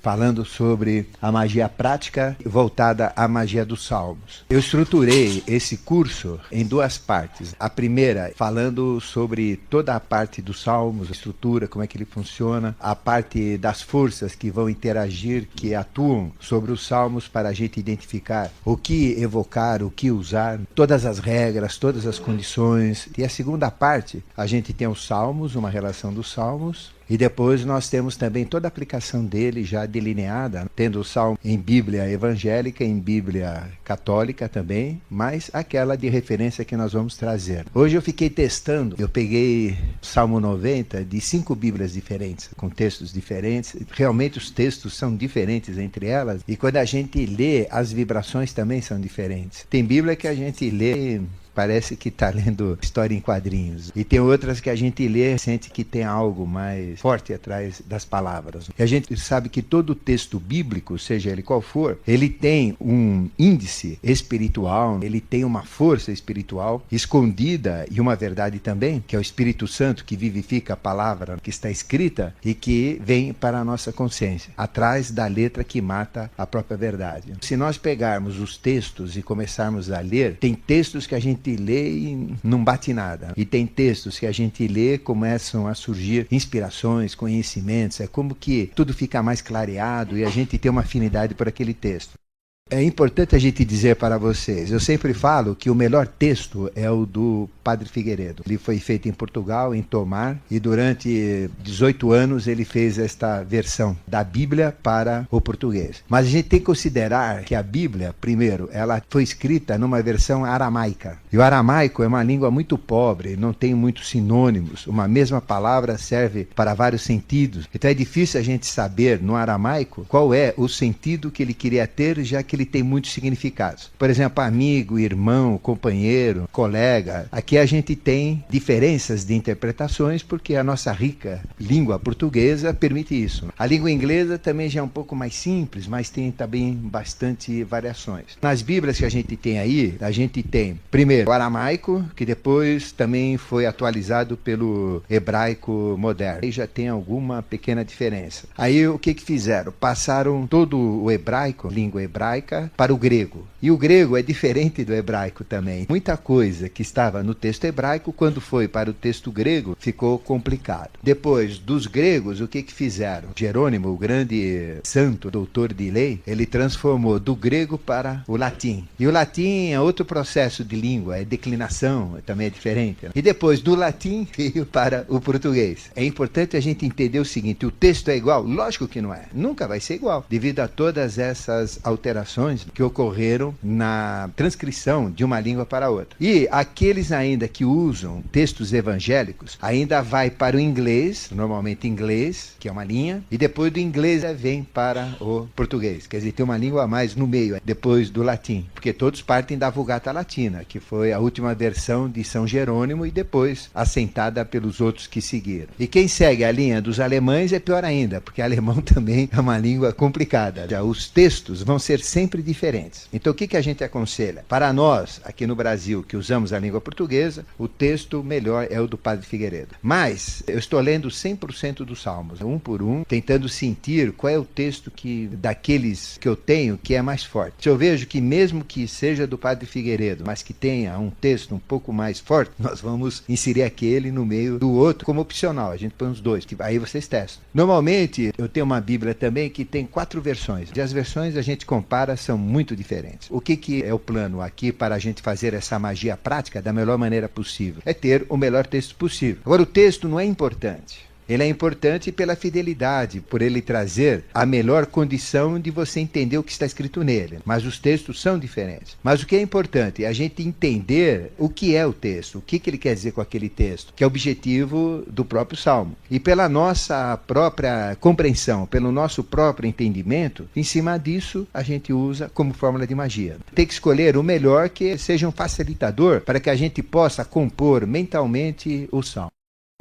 falando sobre a magia prática voltada à magia dos Salmos. Eu estruturei esse curso em duas partes. A primeira, falando sobre toda a parte dos Salmos, a estrutura, como é que ele funciona, a parte das forças que vão interagir, que atuam sobre os Salmos para a gente identificar o que evocar, o que usar, todas as regras, todas as condições. E a segunda parte, a gente tem os Salmos, uma relação dos Salmos, e depois nós temos também toda a aplicação dele já delineada, tendo o Salmo em Bíblia evangélica, em Bíblia católica também, mas aquela de referência que nós vamos trazer. Hoje eu fiquei testando, eu peguei o Salmo 90 de 5 Bíblias diferentes, com textos diferentes. Realmente os textos são diferentes entre elas, e quando a gente lê, as vibrações também são diferentes. Tem Bíblia que a gente lê, parece que está lendo história em quadrinhos. E tem outras que a gente lê e sente que tem algo mais forte atrás das palavras. E a gente sabe que todo texto bíblico, seja ele qual for, ele tem um índice espiritual, ele tem uma força espiritual escondida e uma verdade também, que é o Espírito Santo que vivifica a palavra que está escrita e que vem para a nossa consciência, atrás da letra que mata a própria verdade. Se nós pegarmos os textos e começarmos a ler, tem textos que a gente lê e não bate nada. E tem textos que a gente lê, começam a surgir inspirações, conhecimentos, é como que tudo fica mais clareado e a gente tem uma afinidade por aquele texto. É importante a gente dizer para vocês, eu sempre falo que o melhor texto é o do Padre Figueiredo. Ele foi feito em Portugal, em Tomar, e durante 18 anos ele fez esta versão da Bíblia para o português. Mas a gente tem que considerar que a Bíblia, primeiro, ela foi escrita numa versão aramaica. E o aramaico é uma língua muito pobre, não tem muitos sinônimos. Uma mesma palavra serve para vários sentidos. Então é difícil a gente saber no aramaico qual é o sentido que ele queria ter, já que ele tem muitos significados. Por exemplo, amigo, irmão, companheiro, colega. Aqui a gente tem diferenças de interpretações porque a nossa rica língua portuguesa permite isso. A língua inglesa também já é um pouco mais simples, mas tem também bastante variações. Nas Bíblias que a gente tem aí, a gente tem, primeiro, o aramaico, que depois também foi atualizado pelo hebraico moderno. Aí já tem alguma pequena diferença. Aí o que fizeram? Passaram todo o hebraico, língua hebraica, para o grego. E o grego é diferente do hebraico também. Muita coisa que estava no texto hebraico, quando foi para o texto grego, ficou complicado. Depois dos gregos, o que fizeram? Jerônimo, o grande santo, doutor de lei, ele transformou do grego para o latim. E o latim é outro processo de língua, é declinação, também é diferente. E depois do latim veio para o português. É importante a gente entender o seguinte, o texto é igual? Lógico que não é. Nunca vai ser igual, devido a todas essas alterações que ocorreram na transcrição de uma língua para outra. E aqueles ainda que usam textos evangélicos, ainda vai para o inglês, normalmente inglês, que é uma linha, e depois do inglês vem para o português. Quer dizer, tem uma língua a mais no meio, depois do latim, porque todos partem da Vulgata Latina, que foi a última versão de São Jerônimo e depois assentada pelos outros que seguiram. E quem segue a linha dos alemães é pior ainda, porque alemão também é uma língua complicada. Já os textos vão ser sempre diferentes. Então o que a gente aconselha? Para nós, aqui no Brasil, que usamos a língua portuguesa, o texto melhor é o do Padre Figueiredo. Mas eu estou lendo 100% dos Salmos, um por um, tentando sentir qual é o texto daqueles que eu tenho que é mais forte. Se eu vejo que mesmo que seja do Padre Figueiredo, mas que tenha um texto um pouco mais forte, nós vamos inserir aquele no meio do outro como opcional. A gente põe os dois, que aí vocês testam. Normalmente, eu tenho uma Bíblia também que tem 4 versões. E as versões a gente compara, são muito diferentes. O que é o plano aqui para a gente fazer essa magia prática da melhor maneira possível? É ter o melhor texto possível. Agora, o texto não é importante. Ele é importante pela fidelidade, por ele trazer a melhor condição de você entender o que está escrito nele. Mas os textos são diferentes. Mas o que é importante é a gente entender o que é o texto, o que ele quer dizer com aquele texto, que é o objetivo do próprio Salmo. E pela nossa própria compreensão, pelo nosso próprio entendimento, em cima disso a gente usa como fórmula de magia. Tem que escolher o melhor que seja um facilitador para que a gente possa compor mentalmente o Salmo.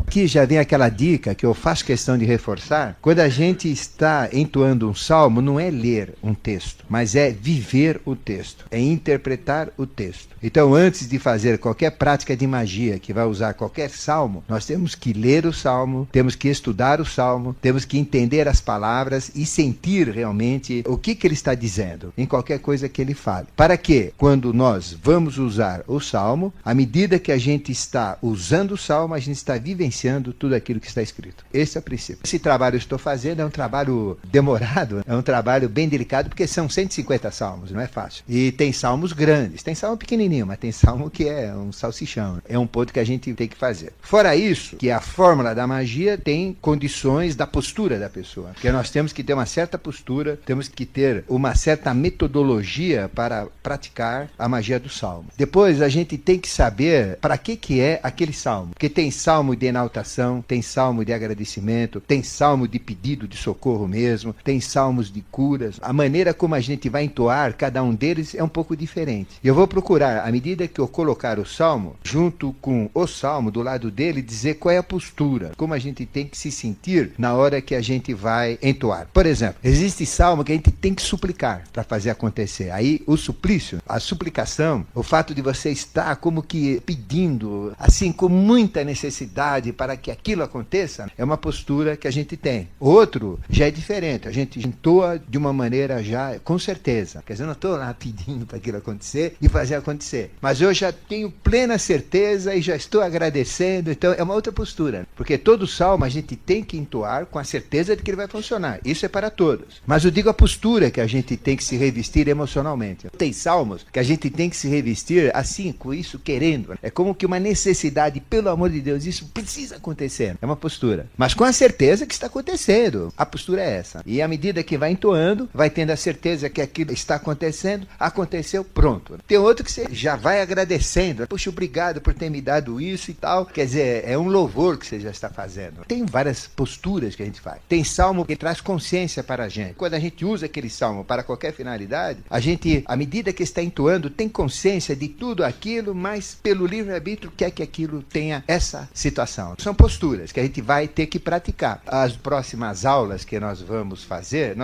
Aqui já vem aquela dica que eu faço questão de reforçar. Quando a gente está entoando um salmo, não é ler um texto, mas é viver o texto, é interpretar o texto. Então, antes de fazer qualquer prática de magia que vai usar qualquer salmo, nós temos que ler o salmo, temos que estudar o salmo, temos que entender as palavras e sentir realmente o que ele está dizendo em qualquer coisa que ele fale. Para que, quando nós vamos usar o salmo, à medida que a gente está usando o salmo, a gente está vivenciando tudo aquilo que está escrito. Esse é o princípio. Esse trabalho que eu estou fazendo é um trabalho demorado, é um trabalho bem delicado, porque são 150 salmos, não é fácil. E tem salmos grandes, tem salmo pequenininho, mas tem salmo que é um salsichão. É um ponto que a gente tem que fazer. Fora isso, que a fórmula da magia tem condições da postura da pessoa. Porque nós temos que ter uma certa postura, temos que ter uma certa metodologia para praticar a magia do salmo. Depois, a gente tem que saber para que é aquele salmo. Porque tem salmo de enaltação, tem salmo de agradecimento, tem salmo de pedido de socorro mesmo, tem salmos de curas. A maneira como a gente vai entoar cada um deles é um pouco diferente. Eu vou procurar, à medida que eu colocar o salmo, junto com o salmo do lado dele, dizer qual é a postura, como a gente tem que se sentir na hora que a gente vai entoar. Por exemplo, existe salmo que a gente tem que suplicar para fazer acontecer. Aí o suplício, a suplicação, o fato de você estar como que pedindo, assim, com muita necessidade para que aquilo aconteça, é uma postura que a gente tem. Outro já é diferente, a gente entoa de uma maneira já com certeza. Quer dizer, eu não estou lá pedindo para aquilo acontecer e fazer acontecer, mas eu já tenho plena certeza e já estou agradecendo, então é uma outra postura. Porque todo salmo a gente tem que entoar com a certeza de que ele vai funcionar. Isso é para todos. Mas eu digo a postura que a gente tem que se revestir emocionalmente. Tem salmos que a gente tem que se revestir assim, com isso querendo. É como que uma necessidade, pelo amor de Deus, isso precisa acontecer. É uma postura. Mas com a certeza que está acontecendo. A postura é essa. E à medida que vai entoando, vai tendo a certeza que aquilo está acontecendo, aconteceu, pronto. Tem outro que você já vai agradecendo. Puxa, obrigado por ter me dado isso e tal. Quer dizer, é um louvor que você já está fazendo. Tem várias posturas que a gente faz. Tem salmo que traz consciência para a gente. Quando a gente usa aquele salmo para qualquer finalidade, a gente, à medida que está entoando, tem consciência de tudo aquilo, mas pelo livre-arbítrio quer que aquilo tenha essa situação. São posturas que a gente vai ter que praticar. As próximas aulas que nós vamos fazer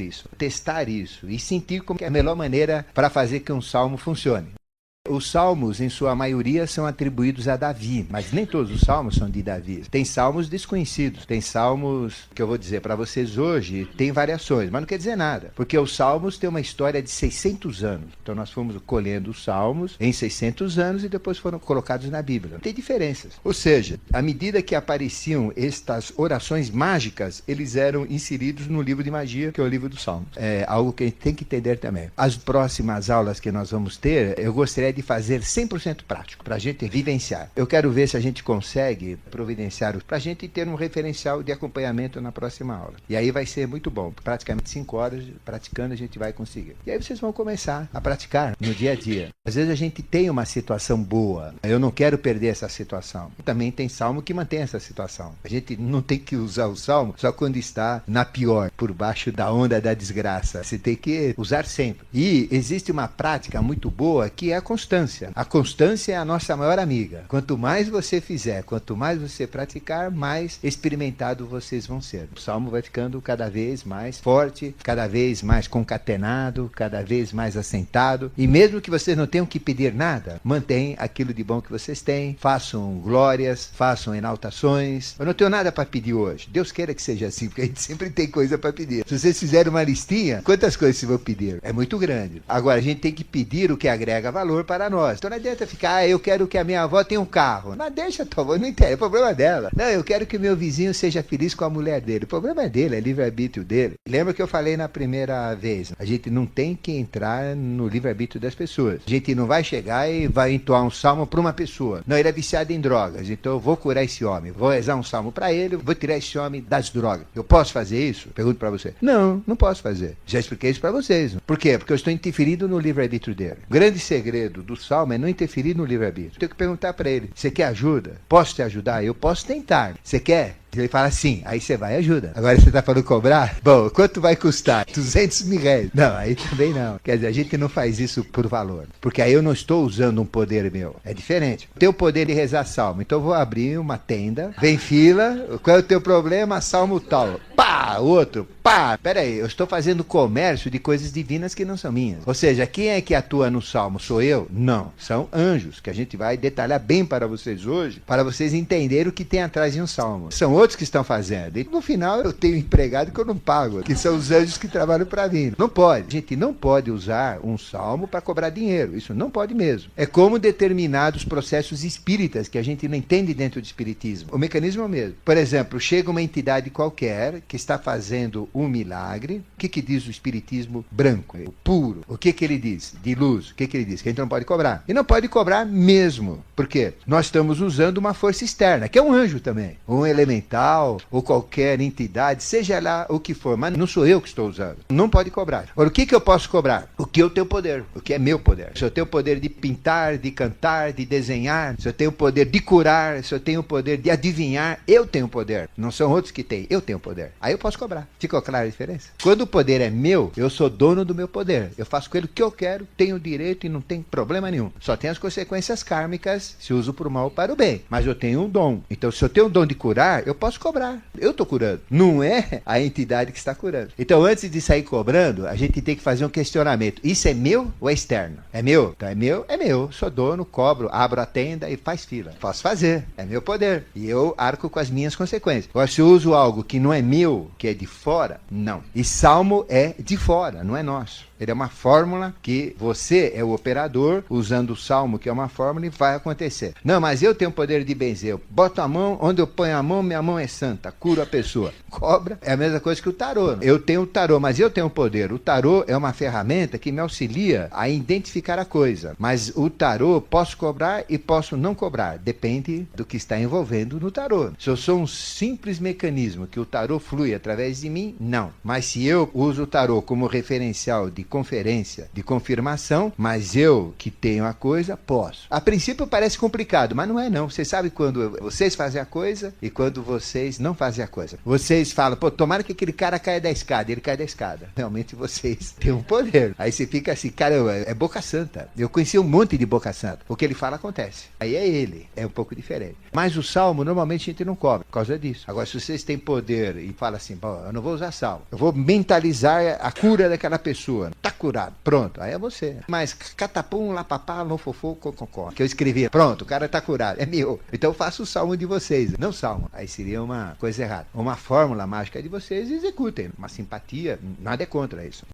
isso, testar isso e sentir como é a melhor maneira para fazer que um salmo funcione. Os salmos, em sua maioria, são atribuídos a Davi, mas nem todos os salmos são de Davi. Tem salmos desconhecidos, tem salmos que eu vou dizer para vocês hoje, tem variações, mas não quer dizer nada, porque os salmos têm uma história de 600 anos. Então nós fomos colhendo os salmos em 600 anos e depois foram colocados na Bíblia. Tem diferenças. Ou seja, à medida que apareciam estas orações mágicas, eles eram inseridos no livro de magia, que é o livro dos salmos. É algo que a gente tem que entender também. As próximas aulas que nós vamos ter, eu gostaria de fazer 100% prático, para a gente vivenciar. Eu quero ver se a gente consegue providenciar para a gente ter um referencial de acompanhamento na próxima aula. E aí vai ser muito bom. Praticamente 5 horas praticando a gente vai conseguir. E aí vocês vão começar a praticar no dia a dia. Às vezes a gente tem uma situação boa. Eu não quero perder essa situação. Também tem salmo que mantém essa situação. A gente não tem que usar o salmo só quando está na pior, por baixo da onda da desgraça. Você tem que usar sempre. E existe uma prática muito boa que é a constância. A constância é a nossa maior amiga. Quanto mais você fizer, quanto mais você praticar, mais experimentado vocês vão ser. O salmo vai ficando cada vez mais forte, cada vez mais concatenado, cada vez mais assentado. E mesmo que vocês não tenham que pedir nada, mantenham aquilo de bom que vocês têm, façam glórias, façam enaltações. Eu não tenho nada para pedir hoje. Deus queira que seja assim, porque a gente sempre tem coisa para pedir. Se vocês fizerem uma listinha, quantas coisas vocês vão pedir? É muito grande. Agora, a gente tem que pedir o que agrega valor para nós. Então não adianta ficar, eu quero que a minha avó tenha um carro. Mas deixa a tua avó, não interessa, é problema dela. Não, eu quero que o meu vizinho seja feliz com a mulher dele. O problema é dele, é livre-arbítrio dele. Lembra que eu falei na primeira vez? A gente não tem que entrar no livre-arbítrio das pessoas. A gente não vai chegar e vai entoar um salmo para uma pessoa. Não, ele é viciado em drogas, então eu vou curar esse homem. Vou rezar um salmo para ele, vou tirar esse homem das drogas. Eu posso fazer isso? Pergunto para você. Não, não posso fazer. Já expliquei isso para vocês. Por quê? Porque eu estou interferindo no livre-arbítrio dele. O grande segredo do salmo é não interferir no livre-arbítrio. Tenho que perguntar para ele, você quer ajuda? Posso te ajudar? Eu posso tentar. Você quer? Ele fala sim, aí você vai e ajuda. Agora você está falando cobrar? Bom, quanto vai custar? 200 mil reais. Não, aí também não. Quer dizer, a gente não faz isso por valor. Porque aí eu não estou usando um poder meu. É diferente. Eu tenho o poder de rezar salmo. Então eu vou abrir uma tenda, vem fila, qual é o teu problema? Salmo tal. Pá, outro. Pá, peraí, eu estou fazendo comércio de coisas divinas que não são minhas. Ou seja, quem é que atua no salmo? Sou eu? Não. São anjos, que a gente vai detalhar bem para vocês hoje, para vocês entenderem o que tem atrás de um salmo. São outros que estão fazendo. E no final eu tenho empregado que eu não pago, que são os anjos que trabalham para mim. Não pode. A gente não pode usar um salmo para cobrar dinheiro. Isso não pode mesmo. É como determinados processos espíritas que a gente não entende dentro do espiritismo. O mecanismo é o mesmo. Por exemplo, chega uma entidade qualquer que está fazendo um milagre. O que diz o espiritismo branco, o puro? O que ele diz? De luz. O que ele diz? Que a gente não pode cobrar. E não pode cobrar mesmo. Por quê? Nós estamos usando uma força externa, que é um anjo também. Um elemental, ou qualquer entidade, seja lá o que for, mas não sou eu que estou usando. Não pode cobrar. Agora, o que eu posso cobrar? O que eu tenho poder. O que é meu poder. Se eu tenho o poder de pintar, de cantar, de desenhar, se eu tenho o poder de curar, se eu tenho o poder de adivinhar, eu tenho poder. Não são outros que têm. Eu tenho poder. Aí eu posso cobrar. Ficou clara a diferença? Quando o poder é meu, eu sou dono do meu poder. Eu faço com ele o que eu quero, tenho direito e não tem problema nenhum. Só tem as consequências kármicas se uso para o mal ou para o bem. Mas eu tenho um dom. Então, se eu tenho o dom de curar, eu posso cobrar. Eu estou curando. Não é a entidade que está curando. Então, antes de sair cobrando, a gente tem que fazer um questionamento. Isso é meu ou é externo? É meu? Então, é meu? É meu. Sou dono, cobro, abro a tenda e faz fila. Posso fazer. É meu poder. E eu arco com as minhas consequências. Agora, se eu uso algo que não é meu, que é de fora, não. E salmo é de fora, não é nosso. Ele é uma fórmula que você é o operador, usando o salmo, que é uma fórmula, e vai acontecer. Não, mas eu tenho o poder de benzer. Eu boto a mão, onde eu ponho a mão, minha mão é santa, curo a pessoa. Cobra é a mesma coisa que o tarô. Eu tenho o tarô, mas eu tenho o poder. O tarô é uma ferramenta que me auxilia a identificar a coisa. Mas o tarô, posso cobrar e posso não cobrar. Depende do que está envolvendo no tarô. Se eu sou um simples mecanismo que o tarô flui através de mim, não. Mas se eu uso o tarô como referencial de conferência, de confirmação, mas eu que tenho a coisa, posso. A princípio parece complicado, mas não é não. Você sabe quando vocês fazem a coisa e quando vocês não fazem a coisa. Vocês falam, pô, tomara que aquele cara caia da escada, ele cai da escada. Realmente vocês têm um poder. Aí você fica assim, caramba, é boca santa. Eu conheci um monte de boca santa. O que ele fala acontece. Aí é ele. É um pouco diferente. Mas o salmo, normalmente a gente não cobra por causa disso. Agora, se vocês têm poder e falam assim, pô, eu não vou usar salmo. Eu vou mentalizar a cura daquela pessoa. Tá curado. Pronto. Aí é você. Mas catapum, lapapá, lofofô, cococó. Que eu escrevi. Pronto, o cara tá curado. É meu. Então eu faço o salmo de vocês. Não salmo. Aí seria uma coisa errada. Uma fórmula mágica de vocês, executem. Uma simpatia. Nada é contra isso.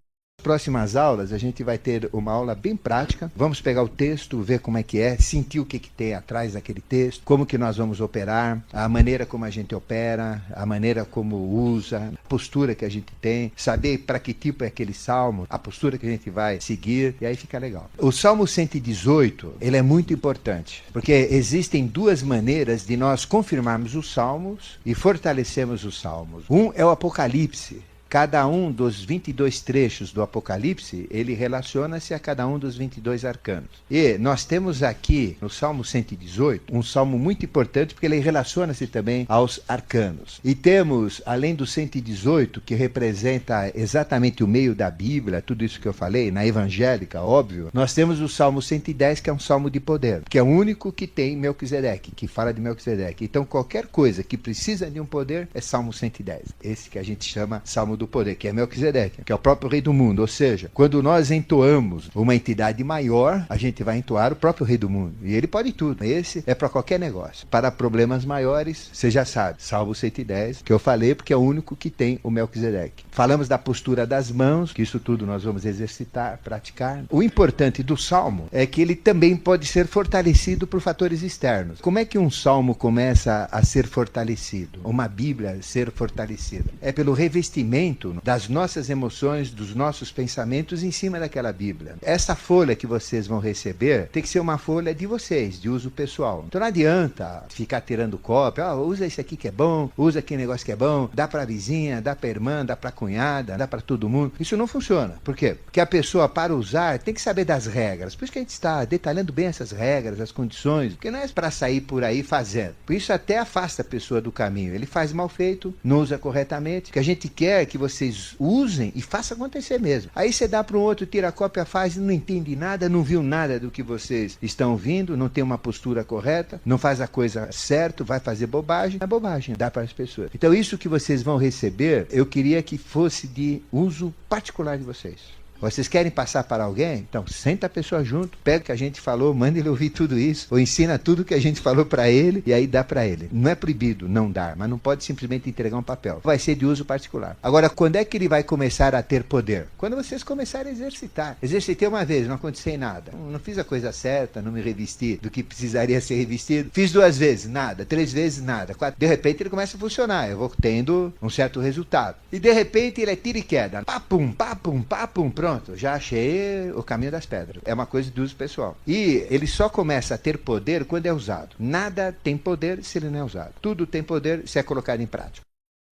Próximas aulas a gente vai ter uma aula bem prática. Vamos pegar o texto, ver como é que é, sentir o que tem atrás daquele texto, como que nós vamos operar, a maneira como a gente opera, a maneira como usa, a postura que a gente tem, saber para que tipo é aquele salmo, a postura que a gente vai seguir, e aí fica legal. O Salmo 118, ele é muito importante, porque existem duas maneiras de nós confirmarmos os salmos e fortalecermos os salmos. Um é o Apocalipse. Cada um dos 22 trechos do Apocalipse, ele relaciona-se a cada um dos 22 arcanos. E nós temos aqui, no Salmo 118, um salmo muito importante, porque ele relaciona-se também aos arcanos. E temos, além do 118, que representa exatamente o meio da Bíblia, tudo isso que eu falei, na evangélica, óbvio, nós temos o Salmo 110, que é um salmo de poder, que é o único que tem Melquisedeque, que fala de Melquisedeque. Então, qualquer coisa que precisa de um poder é Salmo 110. Esse que a gente chama Salmo do Poder, que é Melquisedeque, que é o próprio Rei do Mundo. Ou seja, quando nós entoamos uma entidade maior, a gente vai entoar o próprio Rei do Mundo. E ele pode tudo. Esse é para qualquer negócio. Para problemas maiores, você já sabe, Salmo 110, que eu falei, porque é o único que tem o Melquisedeque. Falamos da postura das mãos, que isso tudo nós vamos exercitar, praticar. O importante do Salmo é que ele também pode ser fortalecido por fatores externos. Como é que um Salmo começa a ser fortalecido? Uma Bíblia ser fortalecida? É pelo revestimento fundamento das nossas emoções, dos nossos pensamentos em cima daquela Bíblia. Essa folha que vocês vão receber tem que ser uma folha de vocês, de uso pessoal. Então não adianta ficar tirando cópia, usa esse aqui que é bom, usa aquele negócio que é bom, dá para a vizinha, dá para a irmã, dá para a cunhada, dá para todo mundo. Isso não funciona. Por quê? Porque a pessoa, para usar, tem que saber das regras. Por isso que a gente está detalhando bem essas regras, as condições, porque não é para sair por aí fazendo. Por isso até afasta a pessoa do caminho. Ele faz mal feito, não usa corretamente. O que a gente quer é que vocês usem e façam acontecer mesmo. Aí você dá para um outro, tira a cópia, faz, não entende nada, não viu nada do que vocês estão ouvindo, não tem uma postura correta, não faz a coisa certa, vai fazer bobagem. É bobagem, dá para as pessoas. Então isso que vocês vão receber, eu queria que fosse de uso particular de vocês. Vocês querem passar para alguém? Então, senta a pessoa junto, pega o que a gente falou, manda ele ouvir tudo isso, ou ensina tudo que a gente falou para ele, e aí dá para ele. Não é proibido não dar, mas não pode simplesmente entregar um papel. Vai ser de uso particular. Agora, quando é que ele vai começar a ter poder? Quando vocês começarem a exercitar. Exercitei uma vez, não aconteceu nada. Não fiz a coisa certa, não me revesti do que precisaria ser revestido. Fiz 2 vezes, nada. 3 vezes, nada. 4. De repente, ele começa a funcionar. Eu vou tendo um certo resultado. E de repente, ele é tiro e queda. Papum, papum, papum, pronto. Já achei o caminho das pedras. É uma coisa de uso pessoal. E ele só começa a ter poder quando é usado. Nada tem poder se ele não é usado. Tudo tem poder se é colocado em prática.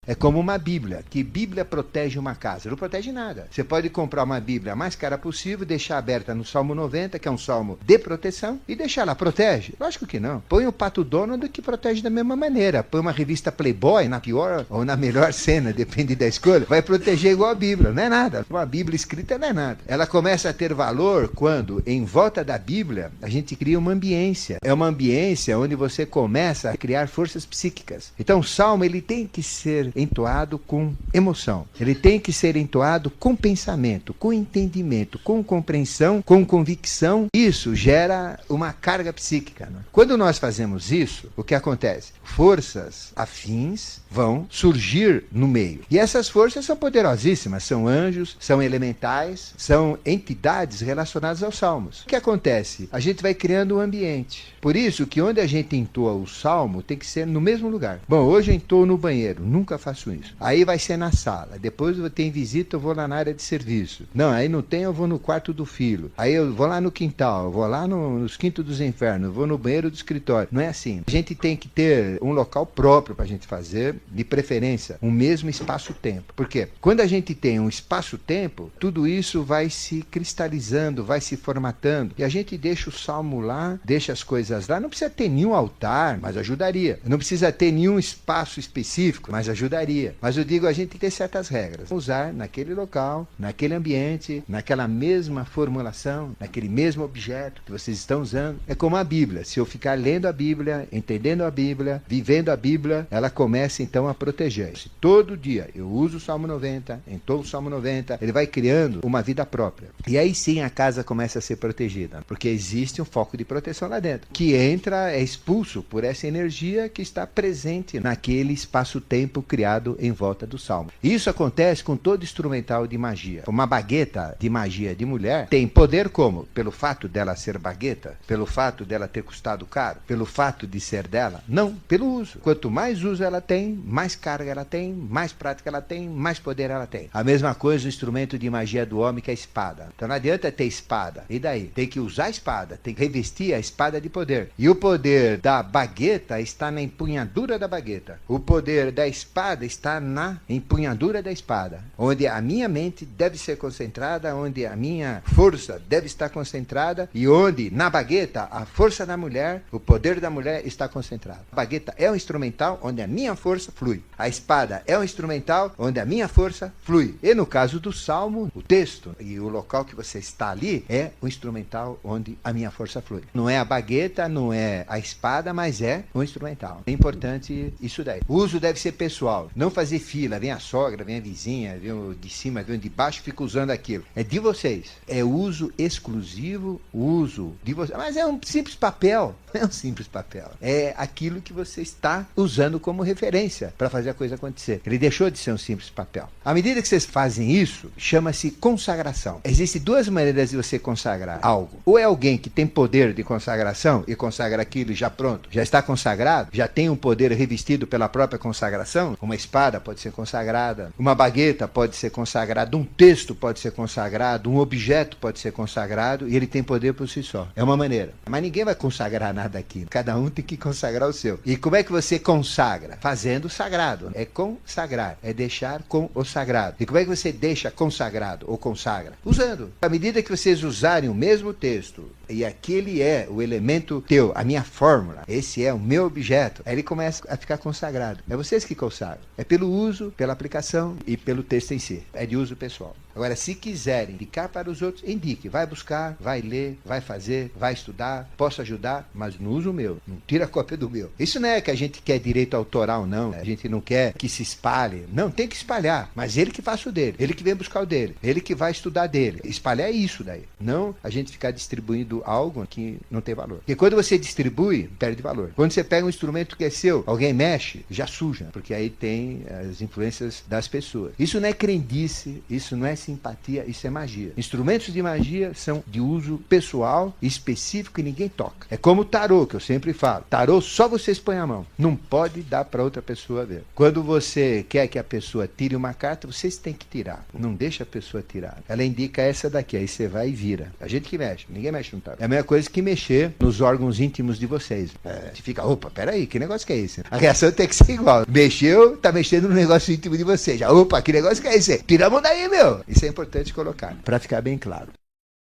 É como uma Bíblia. Que Bíblia protege uma casa? Não protege nada. Você pode comprar uma Bíblia a mais cara possível, deixar aberta no Salmo 90, que é um salmo de proteção, e deixar lá. Protege? Lógico que não. Põe o Pato Donald que protege da mesma maneira. Põe uma revista Playboy na pior ou na melhor cena, depende da escolha, vai proteger igual a Bíblia. Não é nada. Uma Bíblia escrita não é nada. Ela começa a ter valor quando, em volta da Bíblia, a gente cria uma ambiência. É uma ambiência onde você começa a criar forças psíquicas. Então o salmo ele tem que ser entoado com emoção. Ele tem que ser entoado com pensamento, com entendimento, com compreensão, com convicção. Isso gera uma carga psíquica. Né? Quando nós fazemos isso, o que acontece? Forças afins vão surgir no meio. E essas forças são poderosíssimas, são anjos, são elementais, são entidades relacionadas aos salmos. O que acontece? A gente vai criando um ambiente. Por isso que onde a gente entoa o salmo tem que ser no mesmo lugar. Bom, hoje eu entoo no banheiro, nunca faço isso. Aí vai ser na sala. Depois eu tenho visita, eu vou lá na área de serviço. Não, aí não tem, eu vou no quarto do filho. Aí eu vou lá no quintal, eu vou lá nos quintos dos infernos, eu vou no banheiro do escritório. Não é assim. A gente tem que ter um local próprio para a gente fazer, de preferência, um mesmo espaço-tempo. Por quê? Quando a gente tem um espaço-tempo, tudo isso vai se cristalizando, vai se formatando. E a gente deixa o salmo lá, deixa as coisas lá. Não precisa ter nenhum altar, mas ajudaria. Não precisa ter nenhum espaço específico, mas ajudaria. Mas eu digo, a gente tem que ter certas regras. Usar naquele local, naquele ambiente, naquela mesma formulação, naquele mesmo objeto que vocês estão usando. É como a Bíblia. Se eu ficar lendo a Bíblia, entendendo a Bíblia, vivendo a Bíblia, ela começa então a proteger. Se todo dia eu uso o Salmo 90, entoo o Salmo 90, ele vai criando uma vida própria. E aí sim a casa começa a ser protegida, porque existe um foco de proteção lá dentro, que entra, é expulso por essa energia que está presente naquele espaço-tempo criado em volta do Salmo. Isso acontece com todo instrumental de magia. Uma bagueta de magia de mulher tem poder como? Pelo fato dela ser bagueta? Pelo fato dela ter custado caro? Pelo fato de ser dela? Não, pelo uso. Quanto mais uso ela tem, mais carga ela tem, mais prática ela tem, mais poder ela tem. A mesma coisa o instrumento de magia do homem, que é a espada. Então não adianta ter espada. E daí? Tem que usar a espada, tem que revestir a espada de poder. E o poder da bagueta está na empunhadura da bagueta. O poder da espada está na empunhadura da espada. Onde a minha mente deve ser concentrada, onde a minha força deve estar concentrada e onde, na bagueta, a força da mulher, o poder da mulher está concentrado. A bagueta é um instrumental onde a minha força flui. A espada é um instrumental onde a minha força flui. E no caso do Salmo, o texto e o local que você está ali é o instrumental onde a minha força flui. Não é a bagueta, não é a espada, mas é o instrumental. É importante isso daí. O uso deve ser pessoal. Não fazer fila, vem a sogra, vem a vizinha, vem o de cima, vem o de baixo, fica usando aquilo. É de vocês. É uso exclusivo, uso de vocês. Mas é um simples papel. É um simples papel. É aquilo que você está usando como referência para fazer a coisa acontecer. Ele deixou de ser um simples papel. À medida que vocês fazem isso, chama-se consagração. Existem 2 maneiras de você consagrar algo. Ou é alguém que tem poder de consagração e consagra aquilo já pronto, já está consagrado, já tem um poder revestido pela própria consagração, como Uma espada pode ser consagrada, uma bagueta pode ser consagrada, um texto pode ser consagrado, um objeto pode ser consagrado e ele tem poder por si só. É uma maneira. Mas ninguém vai consagrar nada aqui. Cada um tem que consagrar o seu. E como é que você consagra? Fazendo o sagrado. É consagrar. É deixar com o sagrado. E como é que você deixa consagrado ou consagra? Usando. À medida que vocês usarem o mesmo texto, e aquele é o elemento teu, a minha fórmula, esse é o meu objeto, aí ele começa a ficar consagrado. É vocês que consagram. É pelo uso, pela aplicação e pelo texto em si. É de uso pessoal. Agora, se quiserem indicar para os outros, indique. Vai buscar, vai ler, vai fazer, vai estudar, posso ajudar, mas não usa o meu. Não tira a cópia do meu. Isso não é que a gente quer direito autoral, não. A gente não quer que se espalhe. Não, tem que espalhar. Mas ele que faça o dele. Ele que vem buscar o dele. Ele que vai estudar dele. Espalhar é isso daí. Não a gente ficar distribuindo algo que não tem valor. Porque quando você distribui, perde valor. Quando você pega um instrumento que é seu, alguém mexe, já suja. Porque aí tem as influências das pessoas. Isso não é crendice, isso não é simpatia, isso é magia. Instrumentos de magia são de uso pessoal, específico, e ninguém toca. É como o tarô, que eu sempre falo. Tarô, só vocês põem a mão. Não pode dar para outra pessoa ver. Quando você quer que a pessoa tire uma carta, vocês têm que tirar. Não deixa a pessoa tirar. Ela indica essa daqui, aí você vai e vira. A gente que mexe, ninguém mexe no tarô. É a mesma coisa que mexer nos órgãos íntimos de vocês. A gente fica, opa, peraí, que negócio que é esse? A reação tem que ser igual. Mexeu, tá mexendo no negócio íntimo de vocês. Já, opa, que negócio que é esse? Tira a mão daí, meu! Isso é importante colocar, para ficar bem claro.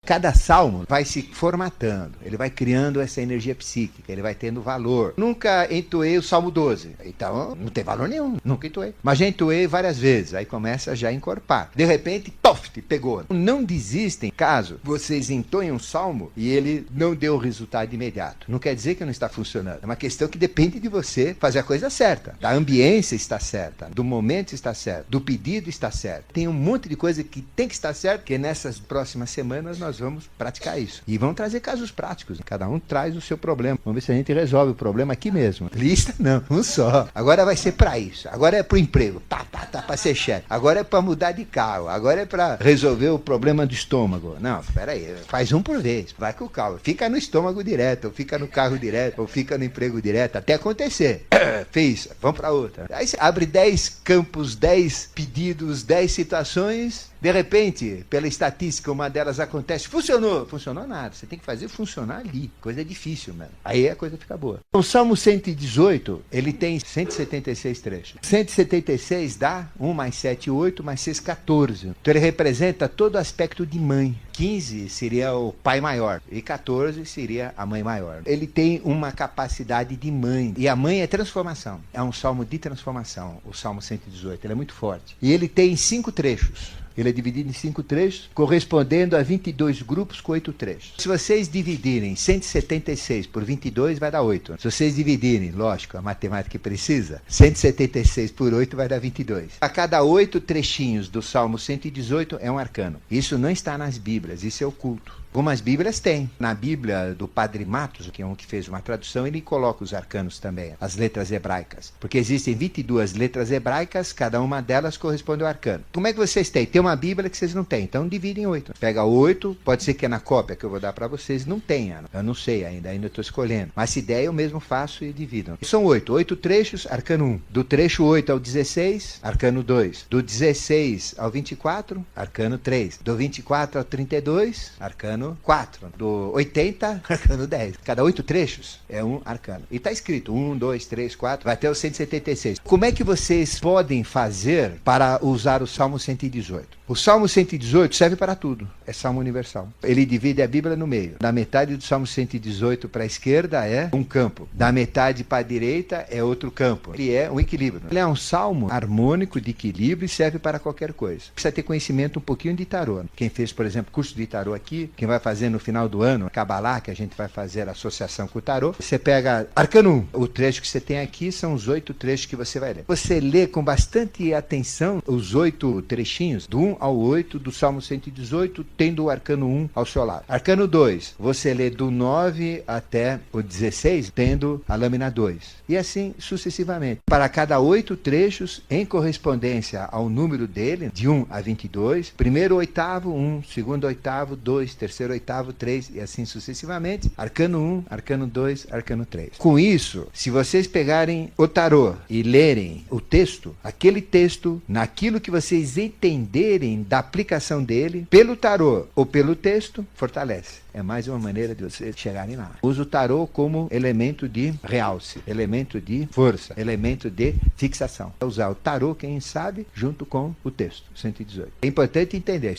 Cada salmo vai se formatando, ele vai criando essa energia psíquica, ele vai tendo valor. Nunca entoei o Salmo 12, então não tem valor nenhum, nunca entoei. Mas já entoei várias vezes, aí começa já a encorpar. De repente, toft, pegou. Não desistem caso vocês entoem um salmo e ele não deu o resultado imediato. Não quer dizer que não está funcionando, é uma questão que depende de você fazer a coisa certa. Da ambiência está certa, do momento está certo, do pedido está certo. Tem um monte de coisa que tem que estar certo, que nessas próximas semanas nós vamos praticar isso. E vamos trazer casos práticos. Cada um traz o seu problema. Vamos ver se a gente resolve o problema aqui mesmo. Lista não, um só. Agora vai ser para isso. Agora é para o emprego. Para ser chefe. Agora é para mudar de carro. Agora é para resolver o problema do estômago. Não, espera aí. Faz um por vez. Vai com calma. Fica no estômago direto, ou fica no carro direto, ou fica no emprego direto, até acontecer. Fez. Vamos para outra. Aí você abre 10 campos, 10 pedidos, 10 situações. De repente, pela estatística, uma delas acontece. Funcionou. Funcionou nada. Você tem que fazer funcionar ali. Coisa difícil mesmo. Aí a coisa fica boa. O Salmo 118, ele tem 176 trechos. 176 dá 1 mais 7, 8, mais 6, 14. Então ele representa todo o aspecto de mãe. 15 seria o pai maior e 14 seria a mãe maior. Ele tem uma capacidade de mãe. E a mãe é transformação. É um salmo de transformação, o Salmo 118. Ele é muito forte. E ele tem 5 trechos. Ele é dividido em 5 trechos, correspondendo a 22 grupos com 8 trechos. Se vocês dividirem 176 por 22, vai dar 8. Se vocês dividirem, lógico, a matemática precisa, 176 por 8 vai dar 22. A cada 8 trechinhos do Salmo 118 é um arcano. Isso não está nas Bíblias, isso é oculto. Algumas Bíblias têm. Na Bíblia do Padre Matos, que é um que fez uma tradução, ele coloca os arcanos também, as letras hebraicas. Porque existem 22 letras hebraicas, cada uma delas corresponde ao arcano. Como é que vocês têm? Tem uma Bíblia que vocês não têm, então dividem 8. Pega 8, pode ser que é na cópia que eu vou dar para vocês, não tenha. Eu não sei ainda estou escolhendo. Mas se der, eu mesmo faço e divido. São 8 trechos, arcano 1. Do trecho 8 ao 16, arcano 2. Do 16 ao 24, arcano 3. Do 24 ao 32, arcano 4. Do 80, arcano 10. Cada 8 trechos é um arcano. E está escrito 1, 2, 3, 4, vai até o 176. Como é que vocês podem fazer para usar o Salmo 118? O Salmo 118 serve para tudo. É Salmo universal. Ele divide a Bíblia no meio. Da metade do Salmo 118 para a esquerda é um campo. Da metade para a direita é outro campo. Ele é um equilíbrio. Ele é um salmo harmônico de equilíbrio e serve para qualquer coisa. Precisa ter conhecimento um pouquinho de tarô. Quem fez, por exemplo, curso de tarô aqui, quem vai fazer no final do ano, Cabalá, que a gente vai fazer a associação com o tarô, você pega arcano 1. O trecho que você tem aqui são os 8 trechos que você vai ler. Você lê com bastante atenção os 8 trechinhos, do 1 ao 8 do Salmo 118, tendo o arcano 1 ao seu lado. Arcano 2, você lê do 9 até o 16, tendo a lâmina 2. E assim sucessivamente. Para cada 8 trechos, em correspondência ao número dele, de 1 a 22, primeiro oitavo, 1, segundo oitavo, 2, terceiro terceiro, oitavo, 3 e assim sucessivamente. Arcano 1, arcano 2, arcano 3. Com isso, se vocês pegarem o tarô e lerem o texto, aquele texto, naquilo que vocês entenderem da aplicação dele, pelo tarô ou pelo texto, fortalece. É mais uma maneira de vocês chegarem lá. Usa o tarô como elemento de realce, elemento de força, elemento de fixação. É usar o tarô, quem sabe, junto com o texto, 118. É importante entender.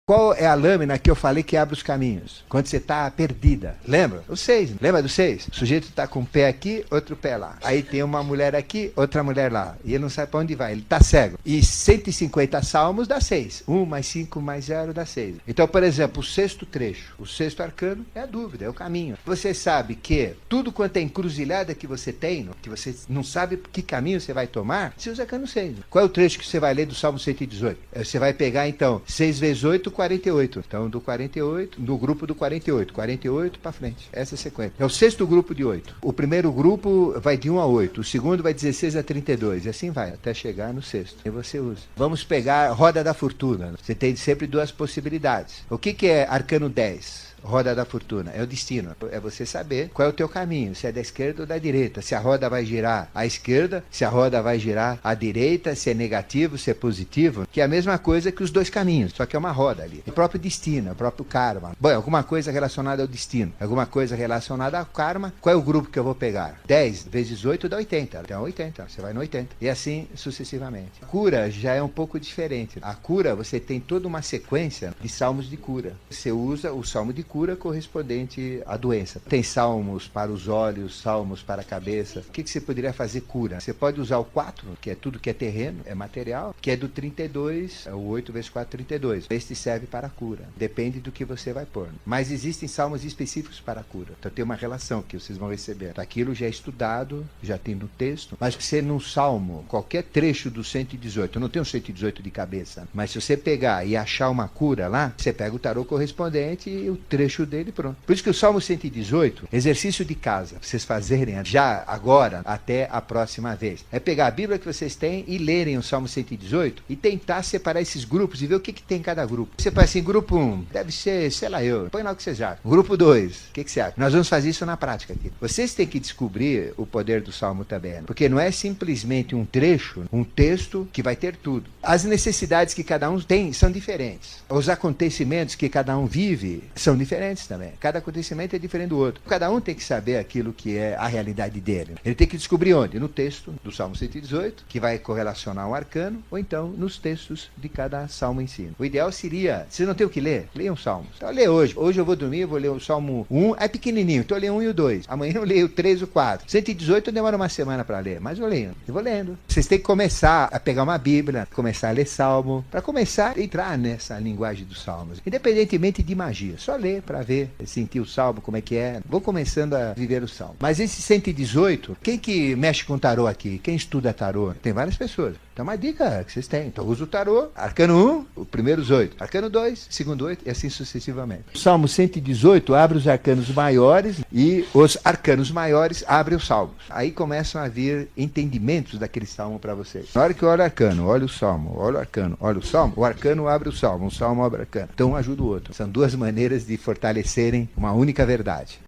Qual é a lâmina que eu falei que abre os caminhos? Quando você está perdida. Lembra? O 6. Lembra do 6? O sujeito está com um pé aqui, outro pé lá. Aí tem uma mulher aqui, outra mulher lá. E ele não sabe para onde vai. Ele está cego. E 150 salmos dá 6. 1 mais 5 mais 0 dá 6. Então, por exemplo, o sexto trecho, o sexto arcano é a dúvida, é o caminho. Você sabe que tudo quanto é encruzilhada que você tem, que você não sabe que caminho você vai tomar, você usa arcano 6. Qual é o trecho que você vai ler do Salmo 118? Você vai pegar, então, 6 vezes 8, 48. Então, do 48, do grupo do 48. 48 para frente. Essa é a sequência. É o sexto grupo de 8. O primeiro grupo vai de 1 a 8. O segundo vai de 16 a 32. E assim vai, até chegar no sexto. E você usa. Vamos pegar a roda da fortuna. Você tem sempre duas possibilidades. O que é arcano 10? Roda da fortuna, é o destino. É você saber qual é o teu caminho, se é da esquerda ou da direita, se a roda vai girar à esquerda, se a roda vai girar à direita, se é negativo, se é positivo, que é a mesma coisa que os dois caminhos, só que é uma roda ali. O próprio destino, o próprio karma. Bom, alguma coisa relacionada ao destino, alguma coisa relacionada ao karma, qual é o grupo que eu vou pegar? 10 vezes 8 dá 80, então 80, você vai no 80. E assim sucessivamente. A cura já é um pouco diferente. A cura, você tem toda uma sequência de salmos de cura. Você usa o salmo de cura correspondente à doença. Tem salmos para os olhos, salmos para a cabeça. O que você poderia fazer cura? Você pode usar o 4, que é tudo que é terreno, é material, que é do 32, é o 8 vezes 4, 32. Este serve para a cura. Depende do que você vai pôr. Mas existem salmos específicos para a cura. Então tem uma relação que vocês vão receber. Aquilo já é estudado, já tem no texto, mas você num salmo, qualquer trecho do 118, eu não tenho 118 de cabeça, mas se você pegar e achar uma cura lá, você pega o tarô correspondente e o trecho dele, pronto. Por isso que o Salmo 118, exercício de casa, vocês fazerem já agora, até a próxima vez, é pegar a Bíblia que vocês têm e lerem o Salmo 118 e tentar separar esses grupos e ver o que tem em cada grupo. Você faz assim, grupo 1, deve ser, sei lá eu, põe lá o que vocês acham. Grupo 2, o que você acha? Nós vamos fazer isso na prática aqui. Vocês têm que descobrir o poder do Salmo também, porque não é simplesmente um trecho, um texto que vai ter tudo. As necessidades que cada um tem são diferentes. Os acontecimentos que cada um vive são diferentes também. Cada acontecimento é diferente do outro. Cada um tem que saber aquilo que é a realidade dele. Ele tem que descobrir onde? No texto do Salmo 118, que vai correlacionar o arcano, ou então nos textos de cada salmo em si. O ideal seria, você não tem o que ler? Leia um salmo. Então lê hoje. Hoje eu vou dormir, eu vou ler o Salmo 1, é pequenininho, então eu leio o 1 e o 2. Amanhã eu leio o 3 e o 4. 118 demora uma semana para ler, mas eu leio. Eu vou lendo. Vocês têm que começar a pegar uma Bíblia, começar a ler salmo, para começar a entrar nessa linguagem dos salmos. Independentemente de magia. Só ler para ver, sentir o salmo, como é que é. Vou começando a viver o salmo. Mas esse 118, quem que mexe com tarô aqui? Quem estuda tarô? Tem várias pessoas. Então uma dica que vocês têm. Então usa o tarô, arcano 1, o primeiros 8. Arcano 2, segundo 8 e assim sucessivamente. O Salmo 118 abre os arcanos maiores e os arcanos maiores abrem os salmos. Aí começam a vir entendimentos daquele salmo para vocês. Na hora que eu olho o arcano, olho o salmo, olho o arcano, olho o salmo, o arcano abre o salmo abre o arcano. Então um ajuda o outro. São duas maneiras de fortalecerem uma única verdade.